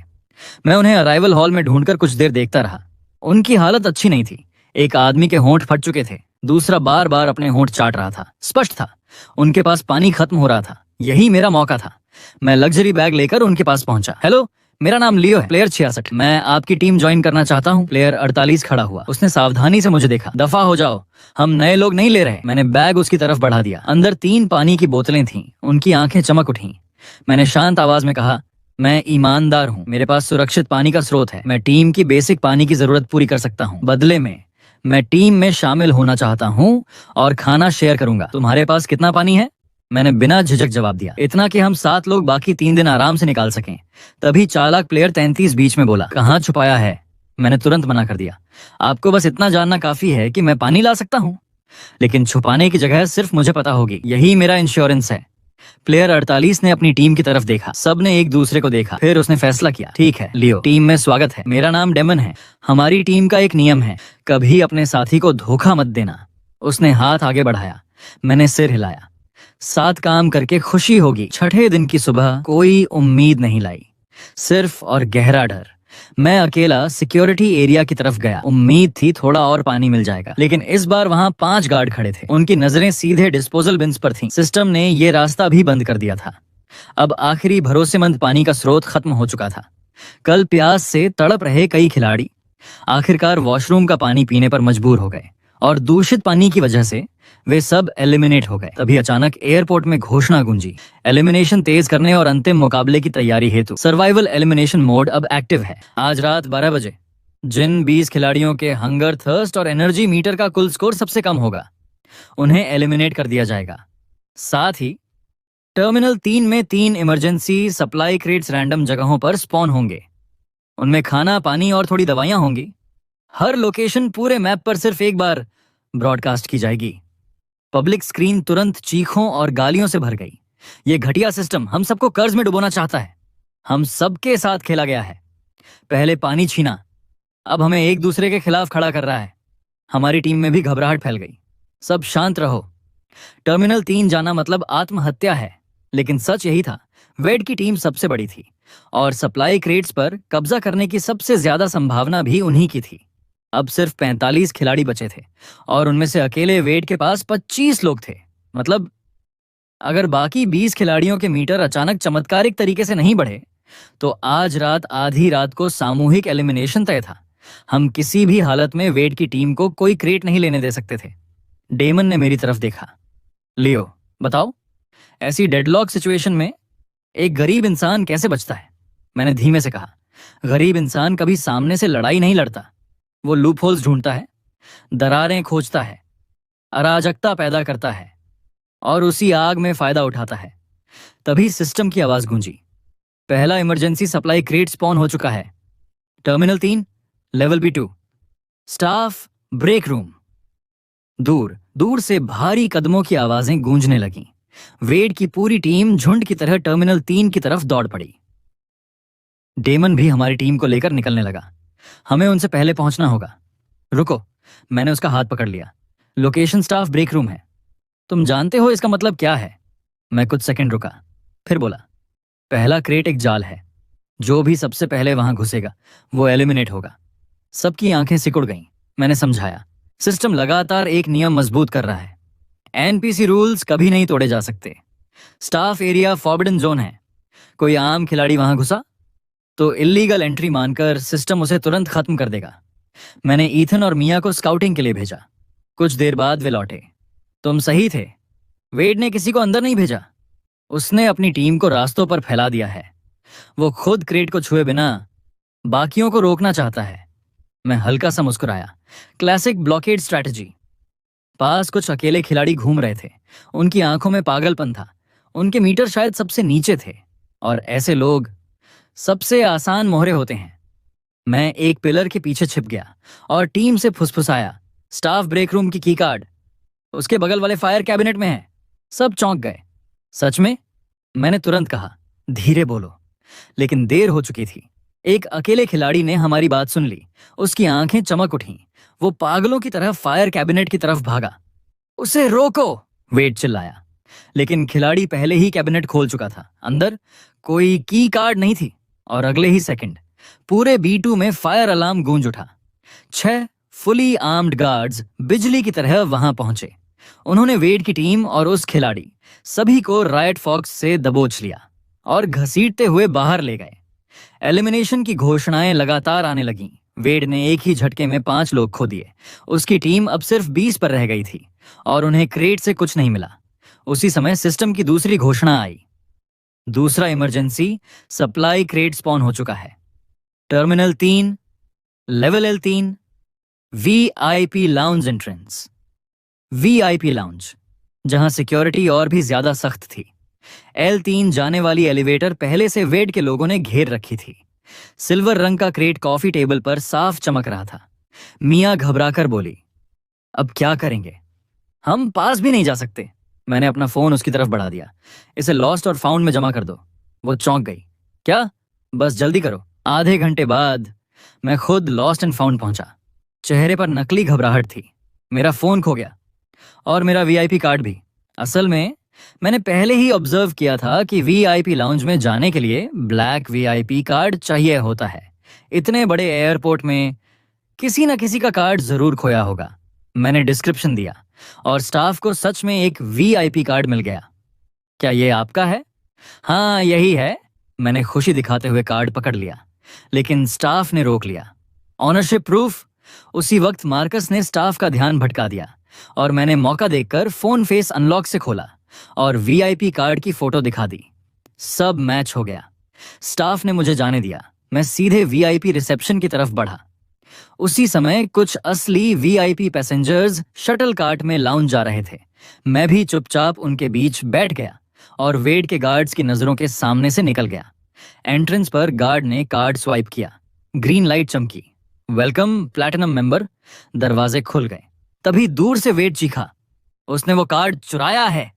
मैं उन्हें अराइवल हॉल में ढूंढकर कुछ देर देखता रहा। उनकी हालत अच्छी नहीं थी। एक आदमी के होंठ फट चुके थे, दूसरा बार बार अपने होंठ चाट रहा था। स्पष्ट था उनके पास पानी खत्म हो रहा था। यही मेरा मौका था। मैं लग्जरी बैग लेकर उनके पास पहुंचा। हेलो, मेरा नाम लियो है, प्लेयर 66। मैं आपकी टीम ज्वाइन करना चाहता हूँ। प्लेयर 48 खड़ा हुआ। उसने सावधानी से मुझे देखा। दफा हो जाओ, हम नए लोग नहीं ले रहे। मैंने बैग उसकी तरफ बढ़ा दिया। अंदर 3 पानी की बोतलें थीं। उनकी आंखें चमक उठी। मैंने शांत आवाज में कहा, मैं ईमानदार हूँ, मेरे पास सुरक्षित पानी का स्रोत है। मैं टीम की बेसिक पानी की जरूरत पूरी कर सकता हूँ। बदले में मैं टीम में शामिल होना चाहता हूँ और खाना शेयर करूंगा। तुम्हारे पास कितना पानी है? मैंने बिना झिझक जवाब दिया। इतना कि हम 7 लोग बाकी 3 दिन आराम से निकाल सकें। तभी चालाक प्लेयर 33 बीच में बोला, कहाँ छुपाया है? मैंने तुरंत मना कर दिया। आपको बस इतना जानना काफी है कि मैं पानी ला सकता हूँ, लेकिन छुपाने की जगह सिर्फ मुझे पता होगी। यही मेरा इंश्योरेंस है। प्लेयर 48 ने अपनी टीम की तरफ देखा। सबने एक दूसरे को देखा, फिर उसने फैसला किया, ठीक है लियो, टीम में स्वागत है। मेरा नाम डेमन है। हमारी टीम का एक नियम है, कभी अपने साथी को धोखा मत देना। उसने हाथ आगे बढ़ाया, मैंने सिर हिलाया। साथ काम करके खुशी होगी। छठे दिन की सुबह कोई उम्मीद नहीं लाई, सिर्फ और गहरा डर। मैं अकेला सिक्योरिटी एरिया की तरफ गया। उम्मीद थी थोड़ा और पानी मिल जाएगा, लेकिन इस बार वहां 5 गार्ड खड़े थे। उनकी नजरें सीधे डिस्पोजल बिन्स पर थीं। सिस्टम ने ये रास्ता भी बंद कर दिया था। अब आखिरी भरोसेमंद पानी का स्रोत खत्म हो चुका था। कल प्यास से तड़प रहे कई खिलाड़ी आखिरकार वॉशरूम का पानी पीने पर मजबूर हो गए, और दूषित पानी की वजह से वे सब एलिमिनेट हो गए। तभी अचानक एयरपोर्ट में घोषणा गूंजी, एलिमिनेशन तेज करने और अंतिम मुकाबले की तैयारी हेतु सर्वाइवल एलिमिनेशन मोड अब एक्टिव है। आज रात 12 बजे जिन 20 खिलाड़ियों के हंगर, थर्स्ट और एनर्जी मीटर का कुल स्कोर सबसे कम होगा, उन्हें एलिमिनेट कर दिया जाएगा। साथ ही टर्मिनल 3 में 3 इमरजेंसी सप्लाई क्रेट्स रैंडम जगहों पर स्पॉन होंगे। उनमें खाना, पानी और थोड़ी दवाइयां होंगी। हर लोकेशन पूरे मैप पर सिर्फ एक बार ब्रॉडकास्ट की जाएगी। पब्लिक स्क्रीन तुरंत चीखों और गालियों से भर गई। ये घटिया सिस्टम हम सबको कर्ज में डुबोना चाहता है। हम सबके साथ खेला गया है। पहले पानी छीना, अब हमें एक दूसरे के खिलाफ खड़ा कर रहा है। हमारी टीम में भी घबराहट फैल गई। सब शांत रहो। टर्मिनल 3 जाना मतलब आत्महत्या है, लेकिन सच यही था। वेड की टीम सबसे बड़ी थी और सप्लाई क्रेट्स पर कब्जा करने की सबसे ज्यादा संभावना भी उन्हीं की थी। अब सिर्फ 45 खिलाड़ी बचे थे और उनमें से अकेले वेड के पास 25 लोग थे। मतलब अगर बाकी 20 खिलाड़ियों के मीटर अचानक चमत्कारिक तरीके से नहीं बढ़े तो आज रात आधी रात को सामूहिक एलिमिनेशन तय था। हम किसी भी हालत में वेड की टीम को कोई क्रेट नहीं लेने दे सकते थे। डेमन ने मेरी तरफ देखा, लियो बताओ, ऐसी डेडलॉक सिचुएशन में एक गरीब इंसान कैसे बचता है? मैंने धीमे से कहा, गरीब इंसान कभी सामने से लड़ाई नहीं लड़ता। वो लूप होल्स ढूंढता है, दरारें खोजता है, अराजकता पैदा करता है और उसी आग में फायदा उठाता है। तभी सिस्टम की आवाज गूंजी, पहला इमरजेंसी सप्लाई क्रेट स्पॉन हो चुका है। Terminal 3, level B2, staff break room. दूर दूर से भारी कदमों की आवाजें गूंजने लगीं। वेड की पूरी टीम झुंड की तरह टर्मिनल 3 की तरफ दौड़ पड़ी। डेमन भी हमारी टीम को लेकर निकलने लगा। हमें उनसे पहले पहुंचना होगा। रुको, मैंने उसका हाथ पकड़ लिया। लोकेशन स्टाफ ब्रेक रूम है। तुम जानते हो इसका मतलब क्या है? मैं कुछ सेकंड रुका, फिर बोला, पहला क्रेट एक जाल है। जो भी सबसे पहले वहां घुसेगा वो एलिमिनेट होगा। सबकी आंखें सिकुड़ गईं। मैंने समझाया, सिस्टम लगातार एक नियम मजबूत कर रहा है। एनपीसी रूल्स कभी नहीं तोड़े जा सकते। स्टाफ एरिया फॉरबिडन जोन है। कोई आम खिलाड़ी वहां घुसा तो इल्लीगल एंट्री मानकर सिस्टम उसे तुरंत खत्म कर देगा। मैंने ईथन और मिया को स्काउटिंग के लिए भेजा। कुछ देर बाद वे लौटे। तुम सही थे, वेड ने किसी को अंदर नहीं भेजा। उसने अपनी टीम को रास्तों पर फैला दिया है। वो खुद क्रेट को छुए बिना बाकियों को रोकना चाहता है। मैं हल्का सा मुस्कुराया। Classic blockade strategy. पास कुछ अकेले खिलाड़ी घूम रहे थे। उनकी आंखों में पागलपन था। उनके मीटर शायद सबसे नीचे थे, और ऐसे लोग सबसे आसान मोहरे होते हैं। मैं एक पिलर के पीछे छिप गया और टीम से फुसफुसाया, स्टाफ ब्रेक रूम की की कार्ड उसके बगल वाले फायर कैबिनेट में है। सब चौंक गए। सच में? मैंने तुरंत कहा, धीरे बोलो। लेकिन देर हो चुकी थी। एक अकेले खिलाड़ी ने हमारी बात सुन ली। उसकी आंखें चमक उठीं। वो पागलों की तरह फायर कैबिनेट की तरफ भागा। उसे रोको, वेड चिल्लाया। लेकिन खिलाड़ी पहले ही कैबिनेट खोल चुका था। अंदर कोई की कार्ड नहीं थी और अगले ही सेकंड पूरे B2 में फायर अलार्म गूंज उठा। 6 फुली आर्म्ड गार्ड्स बिजली की तरह वहां पहुंचे। उन्होंने वेड की टीम और उस खिलाड़ी सभी को रायट फॉक्स से दबोच लिया और घसीटते हुए बाहर ले गए। एलिमिनेशन की घोषणाएं लगातार आने लगीं। वेड ने एक ही झटके में 5 लोग खो दिए। उसकी टीम अब सिर्फ 20 पर रह गई थी और उन्हें क्रेट से कुछ नहीं मिला। उसी समय सिस्टम की दूसरी घोषणा आई, दूसरा इमरजेंसी सप्लाई क्रेट स्पॉन हो चुका है। Terminal 3, level L3, VIP lounge entrance. VIP lounge, जहां सिक्योरिटी और भी ज्यादा सख्त थी। L3 जाने वाली एलिवेटर पहले से वेड के लोगों ने घेर रखी थी। सिल्वर रंग का क्रेट कॉफी टेबल पर साफ चमक रहा था। मिया घबराकर बोली, अब क्या करेंगे? हम पास भी नहीं जा सकते। मैंने अपना फोन उसकी तरफ बढ़ा दिया। इसे लॉस्ट और फाउंड में जमा कर दो। वो चौंक गई। क्या? बस जल्दी करो। आधे घंटे बाद मैं खुद लॉस्ट एंड फाउंड पहुंचा। चेहरे पर नकली घबराहट थी। मेरा फोन खो गया और मेरा वीआईपी कार्ड भी। असल में मैंने पहले ही ऑब्जर्व किया था कि वीआईपी लाउंज में जाने के लिए ब्लैक वीआईपी कार्ड चाहिए होता है। इतने बड़े एयरपोर्ट में किसी न किसी का कार्ड जरूर खोया होगा। मैंने डिस्क्रिप्शन दिया और स्टाफ को सच में एक वीआईपी कार्ड मिल गया। क्या ये आपका है? हाँ, यही है। मैंने खुशी दिखाते हुए कार्ड पकड़ लिया, लेकिन स्टाफ ने रोक लिया। Ownership proof? उसी वक्त मार्कस ने स्टाफ का ध्यान भटका दिया और मैंने मौका देखकर फोन फेस अनलॉक से खोला और वीआईपी कार्ड की फोटो दिखा दी। सब मैच हो गया। स्टाफ ने मुझे जाने दिया। मैं सीधे वीआईपी रिसेप्शन की तरफ बढ़ा। उसी समय कुछ असली वीआईपी पैसेंजर्स शटल कार्ट में लाउंज जा रहे थे। मैं भी चुपचाप उनके बीच बैठ गया और वेड के गार्ड्स की नजरों के सामने से निकल गया। एंट्रेंस पर गार्ड ने कार्ड स्वाइप किया। ग्रीन लाइट चमकी। Welcome platinum member. दरवाजे खुल गए। तभी दूर से वेड चीखा, उसने वो कार्ड चुराया है।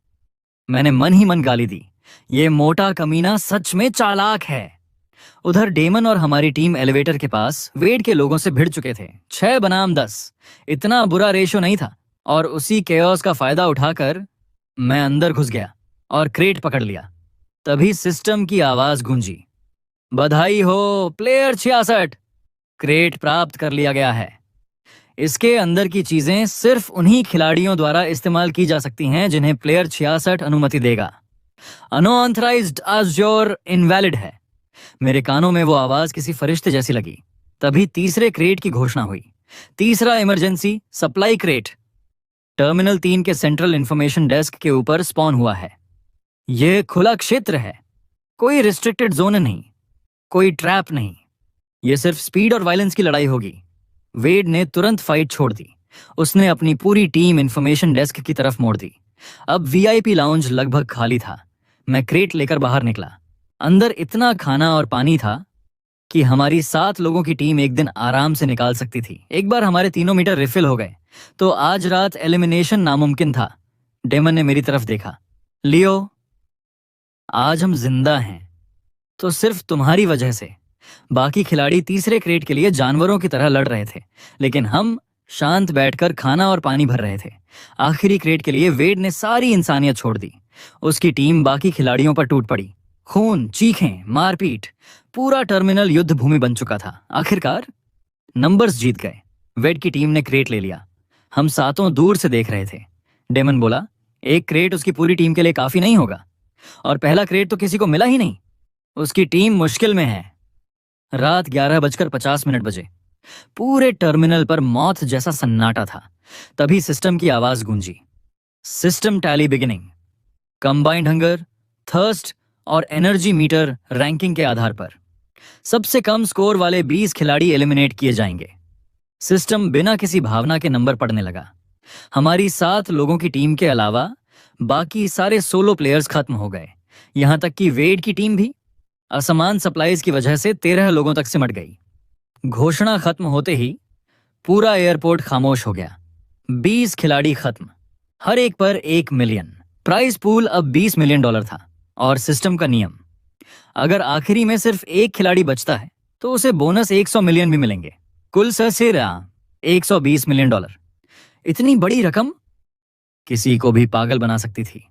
मैंने मन ही मन गाली दी। ये मोटा कमीना सच में चालाक है। उधर डेमन और हमारी टीम एलिवेटर के पास वेड के लोगों से भिड़ चुके थे। 6 बनाम 10। इतना बुरा रेशो नहीं था। और उसी केओस का फायदा उठाकर मैं अंदर घुस गया और क्रेट पकड़ लिया। तभी सिस्टम की आवाज गूंजी, बधाई हो प्लेयर 66, क्रेट प्राप्त कर लिया गया है। इसके अंदर की चीजें सिर्फ उन्हीं खिलाड़ियों द्वारा इस्तेमाल की जा सकती हैं जिन्हें प्लेयर 66 अनुमति देगा। अनऑथराइज्ड अज़्योर इनवैलिड है। मेरे कानों में वो आवाज किसी फरिश्ते जैसी लगी। तभी तीसरे क्रेट की घोषणा हुई। तीसरा इमरजेंसी सप्लाई क्रेट टर्मिनल 3 के सेंट्रल इंफॉर्मेशन डेस्क के ऊपर स्पॉन हुआ है। यह खुला क्षेत्र है। कोई रिस्ट्रिक्टेड जोन नहीं, कोई ट्रैप नहीं। यह सिर्फ स्पीड और वायलेंस की लड़ाई होगी। वेड ने तुरंत फाइट छोड़ दी। उसने अपनी पूरी टीम इंफॉर्मेशन डेस्क की तरफ मोड़ दी। अब वीआईपी लाउंज लगभग खाली था। मैं क्रेट लेकर बाहर निकला। अंदर इतना खाना और पानी था कि हमारी 7 लोगों की टीम एक दिन आराम से निकाल सकती थी। एक बार हमारे 3 मीटर रिफिल हो गए तो आज रात एलिमिनेशन नामुमकिन था। डेमन ने मेरी तरफ देखा। लियो, आज हम जिंदा हैं तो सिर्फ तुम्हारी वजह से। बाकी खिलाड़ी तीसरे क्रेट के लिए जानवरों की तरह लड़ रहे थे, लेकिन हम शांत बैठकर खाना और पानी भर रहे थे। आखिरी क्रेट के लिए वेड ने सारी इंसानियत छोड़ दी। उसकी टीम बाकी खिलाड़ियों पर टूट पड़ी। खून, चीखें, मारपीट, पूरा टर्मिनल युद्ध भूमि बन चुका था। आखिरकार नंबर्स जीत गए। वेड की टीम ने क्रेट ले लिया। हम सातों दूर से देख रहे थे। डेमन बोला, एक क्रेट उसकी पूरी टीम के लिए काफी नहीं होगा, और पहला क्रेट तो किसी को मिला ही नहीं। उसकी टीम मुश्किल में है। रात 11:50 बजे। पूरे टर्मिनल पर मौत जैसा सन्नाटा था। तभी सिस्टम की आवाज गूंजी, system tally beginning. Combined hunger, thirst और एनर्जी मीटर रैंकिंग के आधार पर सबसे कम स्कोर वाले 20 खिलाड़ी एलिमिनेट किए जाएंगे। सिस्टम बिना किसी भावना के नंबर पढ़ने लगा। हमारी 7 लोगों की टीम के अलावा बाकी सारे सोलो प्लेयर्स खत्म हो गए। यहां तक कि वेड की टीम भी असमान सप्लाईज की वजह से 13 लोगों तक सिमट गई। घोषणा खत्म होते ही पूरा एयरपोर्ट खामोश हो गया। 20 खिलाड़ी खत्म, हर एक पर 1 मिलियन। प्राइस पूल अब $20 मिलियन था और सिस्टम का नियम, अगर आखिरी में सिर्फ एक खिलाड़ी बचता है तो उसे बोनस 100 मिलियन भी मिलेंगे। कुल ससेरा $120 मिलियन। इतनी बड़ी रकम किसी को भी पागल बना सकती थी।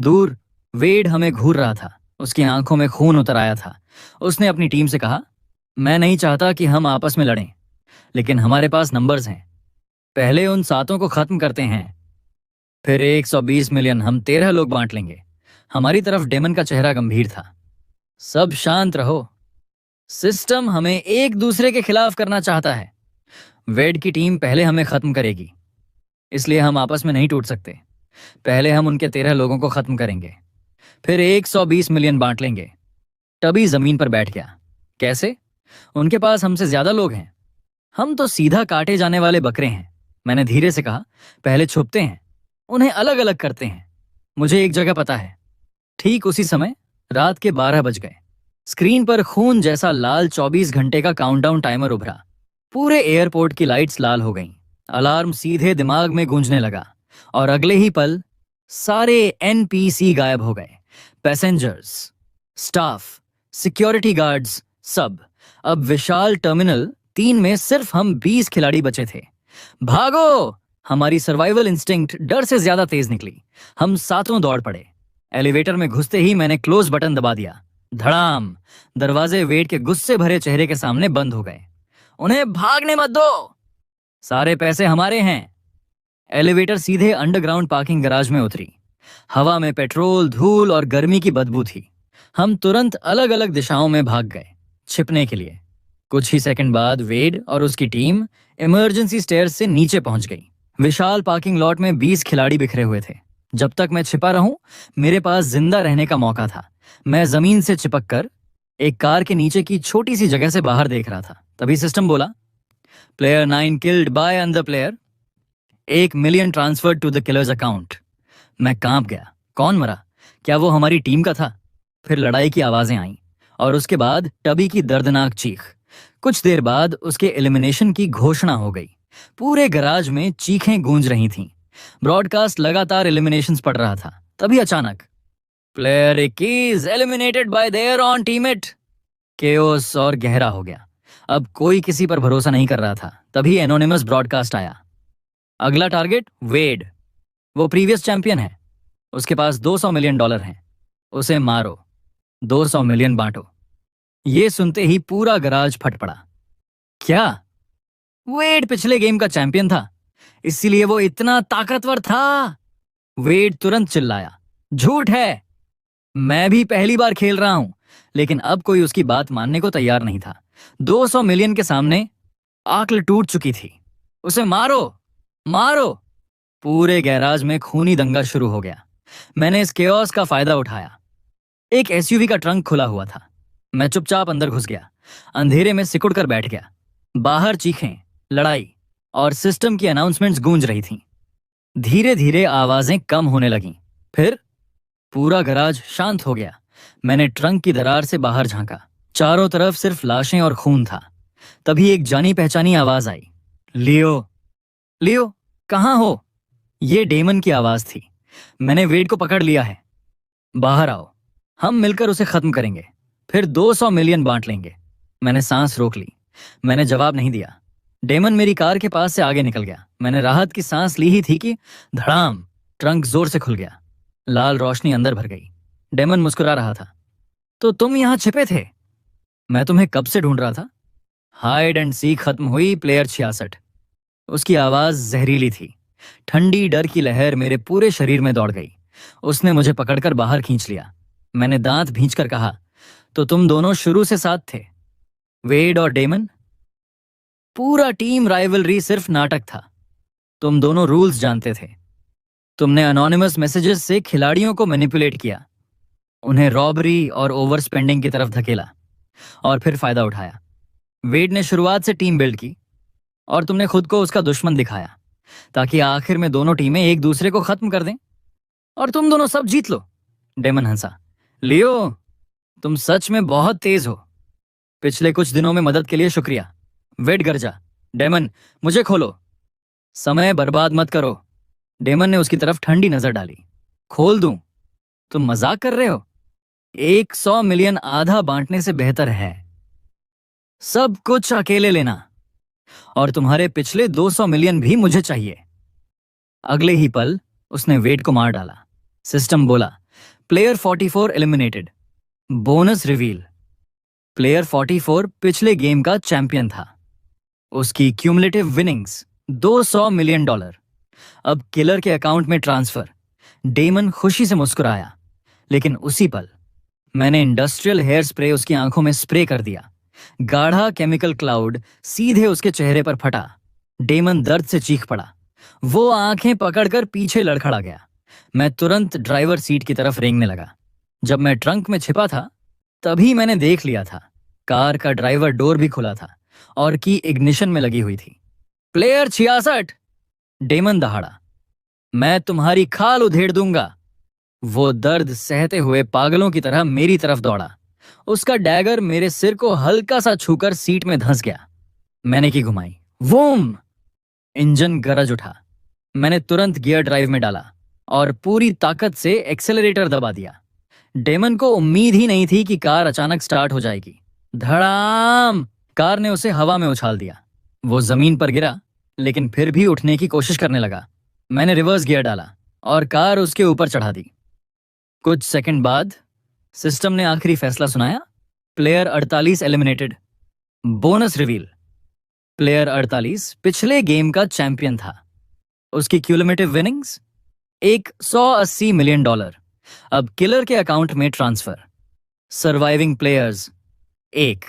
दूर वेड हमें घूर रहा था। उसकी आंखों में खून उतर आया था। उसने अपनी टीम से कहा, मैं नहीं चाहता कि हम आपस में लड़ें, लेकिन हमारे पास नंबर्स हैं। पहले उन 7 को खत्म करते हैं, फिर 120 मिलियन हम 13 लोग बांट लेंगे। हमारी तरफ डेमन का चेहरा गंभीर था। सब शांत रहो। सिस्टम हमें एक दूसरे के खिलाफ करना चाहता है। वेड की टीम पहले हमें खत्म करेगी, इसलिए हम आपस में नहीं टूट सकते। पहले हम उनके 13 लोगों को खत्म करेंगे, फिर 120 मिलियन बांट लेंगे। तभी जमीन पर बैठ गया। कैसे? उनके पास हमसे ज्यादा लोग हैं। हम तो सीधा काटे जाने वाले बकरे हैं। मैंने धीरे से कहा, पहले छुपते हैं, उन्हें अलग अलग करते हैं। मुझे एक जगह पता है। ठीक उसी समय रात के 12 बज गए। स्क्रीन पर खून जैसा लाल 24 घंटे का काउंटडाउन टाइमर उभरा। पूरे एयरपोर्ट की लाइट्स लाल हो गईं। अलार्म सीधे दिमाग में गूंजने लगा और अगले ही पल सारे एनपीसी गायब हो गए। पैसेंजर्स, स्टाफ, सिक्योरिटी गार्ड्स, सब। अब विशाल टर्मिनल 3 में सिर्फ हम 20 खिलाड़ी बचे थे। भागो! हमारी सर्वाइवल इंस्टिंक्ट डर से ज्यादा तेज निकली। हम सातों दौड़ पड़े। एलिवेटर में घुसते ही मैंने क्लोज बटन दबा दिया। धड़ाम! दरवाजे वेड के गुस्से भरे चेहरे के सामने बंद हो गए। उन्हें भागने मत दो, सारे पैसे हमारे हैं। एलिवेटर सीधे अंडरग्राउंड पार्किंग गैराज में उतरी। हवा में पेट्रोल, धूल और गर्मी की बदबू थी। हम तुरंत अलग अलग दिशाओं में भाग गए, छिपने के लिए। कुछ ही सेकंड बाद वेड और उसकी टीम इमरजेंसी स्टेयर्स से नीचे पहुंच गई। विशाल पार्किंग लॉट में 20 खिलाड़ी बिखरे हुए थे। जब तक मैं छिपा रहूं, मेरे पास जिंदा रहने का मौका था। मैं जमीन से चिपक कर एक कार के नीचे की छोटी सी जगह से बाहर देख रहा था। तभी सिस्टम बोला, player 9 killed by another player, 1 million transferred to the killer's account. मैं कांप गया। कौन मरा? क्या वो हमारी टीम का था? फिर लड़ाई की आवाजें आईं और उसके बाद टबी की दर्दनाक चीख। कुछ देर बाद उसके एलिमिनेशन की घोषणा हो गई। पूरे गैराज में चीखें गूंज रही थीं। ब्रॉडकास्ट लगातार एलिमिनेशंस पढ़ रहा था। तभी अचानक, player 21 eliminated bye there on teammate. Chaos और गहरा हो गया। अब कोई किसी पर भरोसा नहीं कर रहा था। तभी एनोनिमस ब्रॉडकास्ट आया, अगला टारगेट वेड। वो प्रीवियस चैंपियन है। उसके पास $200 मिलियन हैं। उसे मारो, 200 मिलियन बांटो। ये सुनते ही पूरा गराज फट पड़ा। क्या? वेड पिछले गेम का चैंपियन था, इसीलिए वो इतना ताकतवर था? वेड तुरंत चिल्लाया, झूठ है। मैं भी पहली बार खेल रहा हूं। लेकिन अब कोई उसकी बात मानने को तैयार नहीं था। 200 मिलियन के सामने आंकल टूट चुकी थी। उसे मारो, मारो! पूरे गैराज में खूनी दंगा शुरू हो गया। मैंने इस केओस का फायदा उठाया। एक एसयूवी का ट्रंक खुला हुआ था। मैं चुपचाप अंदर घुस गया। अंधेरे में सिकुड़ कर बैठ गया। बाहर चीखें, लड़ाई और सिस्टम की अनाउंसमेंट्स गूंज रही थीं। धीरे धीरे आवाजें कम होने लगीं। फिर पूरा गैराज शांत हो गया। मैंने ट्रंक की दरार से बाहर झांका। चारों तरफ सिर्फ लाशें और खून था। तभी एक जानी पहचानी आवाज आई, लियो, लियो, कहाँ हो? ये डेमन की आवाज थी। मैंने वेड को पकड़ लिया है। बाहर आओ, हम मिलकर उसे खत्म करेंगे, फिर 200 मिलियन बांट लेंगे। मैंने सांस रोक ली। मैंने जवाब नहीं दिया। डेमन मेरी कार के पास से आगे निकल गया। मैंने राहत की सांस ली ही थी कि धड़ाम! ट्रंक जोर से खुल गया। लाल रोशनी अंदर भर गई। डेमन मुस्कुरा रहा था। तो तुम यहां छिपे थे? मैं तुम्हें कब से ढूंढ रहा था। हाइड एंड सीक खत्म हुई, प्लेयर 66। उसकी आवाज जहरीली थी। ठंडी डर की लहर मेरे पूरे शरीर में दौड़ गई। उसने मुझे पकड़कर बाहर खींच लिया। मैंने दांत भींचकर कहा, तो तुम दोनों शुरू से साथ थे, वेड और डेमन? पूरा टीम राइवलरी सिर्फ नाटक था। तुम दोनों रूल्स जानते थे। तुमने अनोनिमस मैसेजेस से खिलाड़ियों को मैनिपुलेट किया, उन्हें रॉबरी और ओवर स्पेंडिंग की तरफ धकेला और फिर फायदा उठाया। वेड ने शुरुआत से टीम बिल्ड की और तुमने खुद को उसका दुश्मन दिखाया ताकि आखिर में दोनों टीमें एक दूसरे को खत्म कर दें और तुम दोनों सब जीत लो। डेमन हंसा। लियो, तुम सच में बहुत तेज हो। पिछले कुछ दिनों में मदद के लिए शुक्रिया। वेड गरजा। डेमन, मुझे खोलो। समय बर्बाद मत करो। डेमन ने उसकी तरफ ठंडी नजर डाली। खोल दूं? तुम मजाक कर रहे हो? 100 मिलियन आधा बांटने से बेहतर है। सब कुछ अकेले लेना। और तुम्हारे पिछले 200 मिलियन भी मुझे चाहिए। अगले ही पल उसने वेड को मार डाला। सिस्टम बोला, player 44 eliminated. Bonus reveal, player 44 पिछले गेम का चैंपियन था। उसकी क्यूमुलेटिव विनिंग्स $200 मिलियन। अब किलर के अकाउंट में ट्रांसफर। डेमन खुशी से मुस्कुराया। लेकिन उसी पल मैंने इंडस्ट्रियल हेयर स्प्रे उसकी आंखों में स्प्रे कर दिया। गाढ़ा केमिकल क्लाउड सीधे उसके चेहरे पर फटा। डेमन दर्द से चीख पड़ा। वो आंखें पकड़कर पीछे लड़खड़ा गया। मैं तुरंत ड्राइवर सीट की तरफ रेंगने लगा। जब मैं ट्रंक में छिपा था तभी मैंने देख लिया था, कार का ड्राइवर डोर भी खुला था और की इग्निशन में लगी हुई थी। प्लेयर 66, डेमन दहाड़ा, मैं तुम्हारी खाल उधेड़ दूंगा। वो दर्द सहते हुए पागलों की तरह मेरी तरफ दौड़ा। उसका डैगर मेरे सिर को हल्का सा छूकर सीट में धंस गया। मैंने की घुमाई। वूम! इंजन गरज उठा। मैंने तुरंत गियर ड्राइव में डाला। और पूरी ताकत से एक्सेलरेटर दबा दिया। डेमन को उम्मीद ही नहीं थी कि कार अचानक स्टार्ट हो जाएगी। धड़ाम! कार ने उसे हवा में उछाल दिया। वो जमीन पर गिरा, लेकिन फिर भी उठने की कोशिश करने लगा। मैंने रिवर्स गियर डाला और कार उसके ऊपर चढ़ा दी। कुछ सेकंड बाद सिस्टम ने आखिरी फैसला सुनाया। Player 48 eliminated. Bonus reveal. Player 48 पिछले गेम का चैंपियन था। उसकी क्यूमुलेटिव विनिंग्स $180 मिलियन। अब किलर के अकाउंट में ट्रांसफर। Surviving players 1।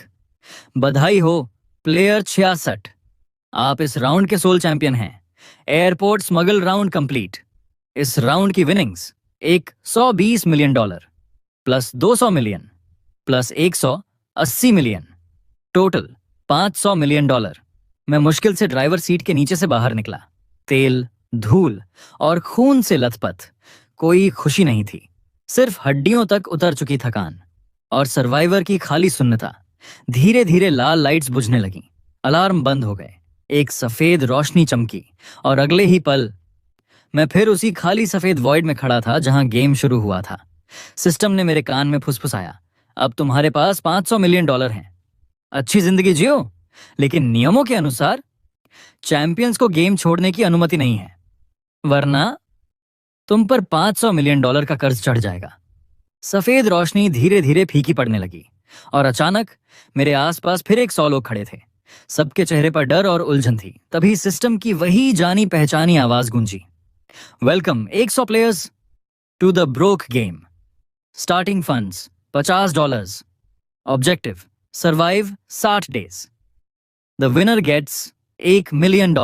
बधाई हो प्लेयर 66, आप इस राउंड के सोल चैंपियन हैं। Airport smuggle round complete. इस राउंड की winnings $120 million plus 200 million plus 180 million, total $500 million. मैं मुश्किल से ड्राइवर सीट के नीचे से बाहर निकला। तेल, धूल और खून से लथपथ। कोई खुशी नहीं थी, सिर्फ हड्डियों तक उतर चुकी थकान और सर्वाइवर की खाली सुन्नता। धीरे धीरे लाल लाइट्स बुझने लगीं। अलार्म बंद हो गए। एक सफेद रोशनी चमकी और अगले ही पल मैं फिर उसी खाली सफेद वॉइड में खड़ा था जहां गेम शुरू हुआ था। सिस्टम ने मेरे कान में फुसफुसाया, अब तुम्हारे पास $500 मिलियन हैं। अच्छी जिंदगी जियो, लेकिन नियमों के अनुसार चैंपियंस को गेम छोड़ने की अनुमति नहीं है, वरना तुम पर $500 मिलियन का कर्ज चढ़ जाएगा। सफेद रोशनी धीरे धीरे फीकी पड़ने लगी और अचानक मेरे आसपास फिर 100 लोग खड़े थे। सबके चेहरे पर डर और उलझन थी। तभी सिस्टम की वही जानी पहचानी आवाज गूंजी, welcome 100 players to the broke game. Starting funds $50। Objective survive 60 days. The winner gets $1 million.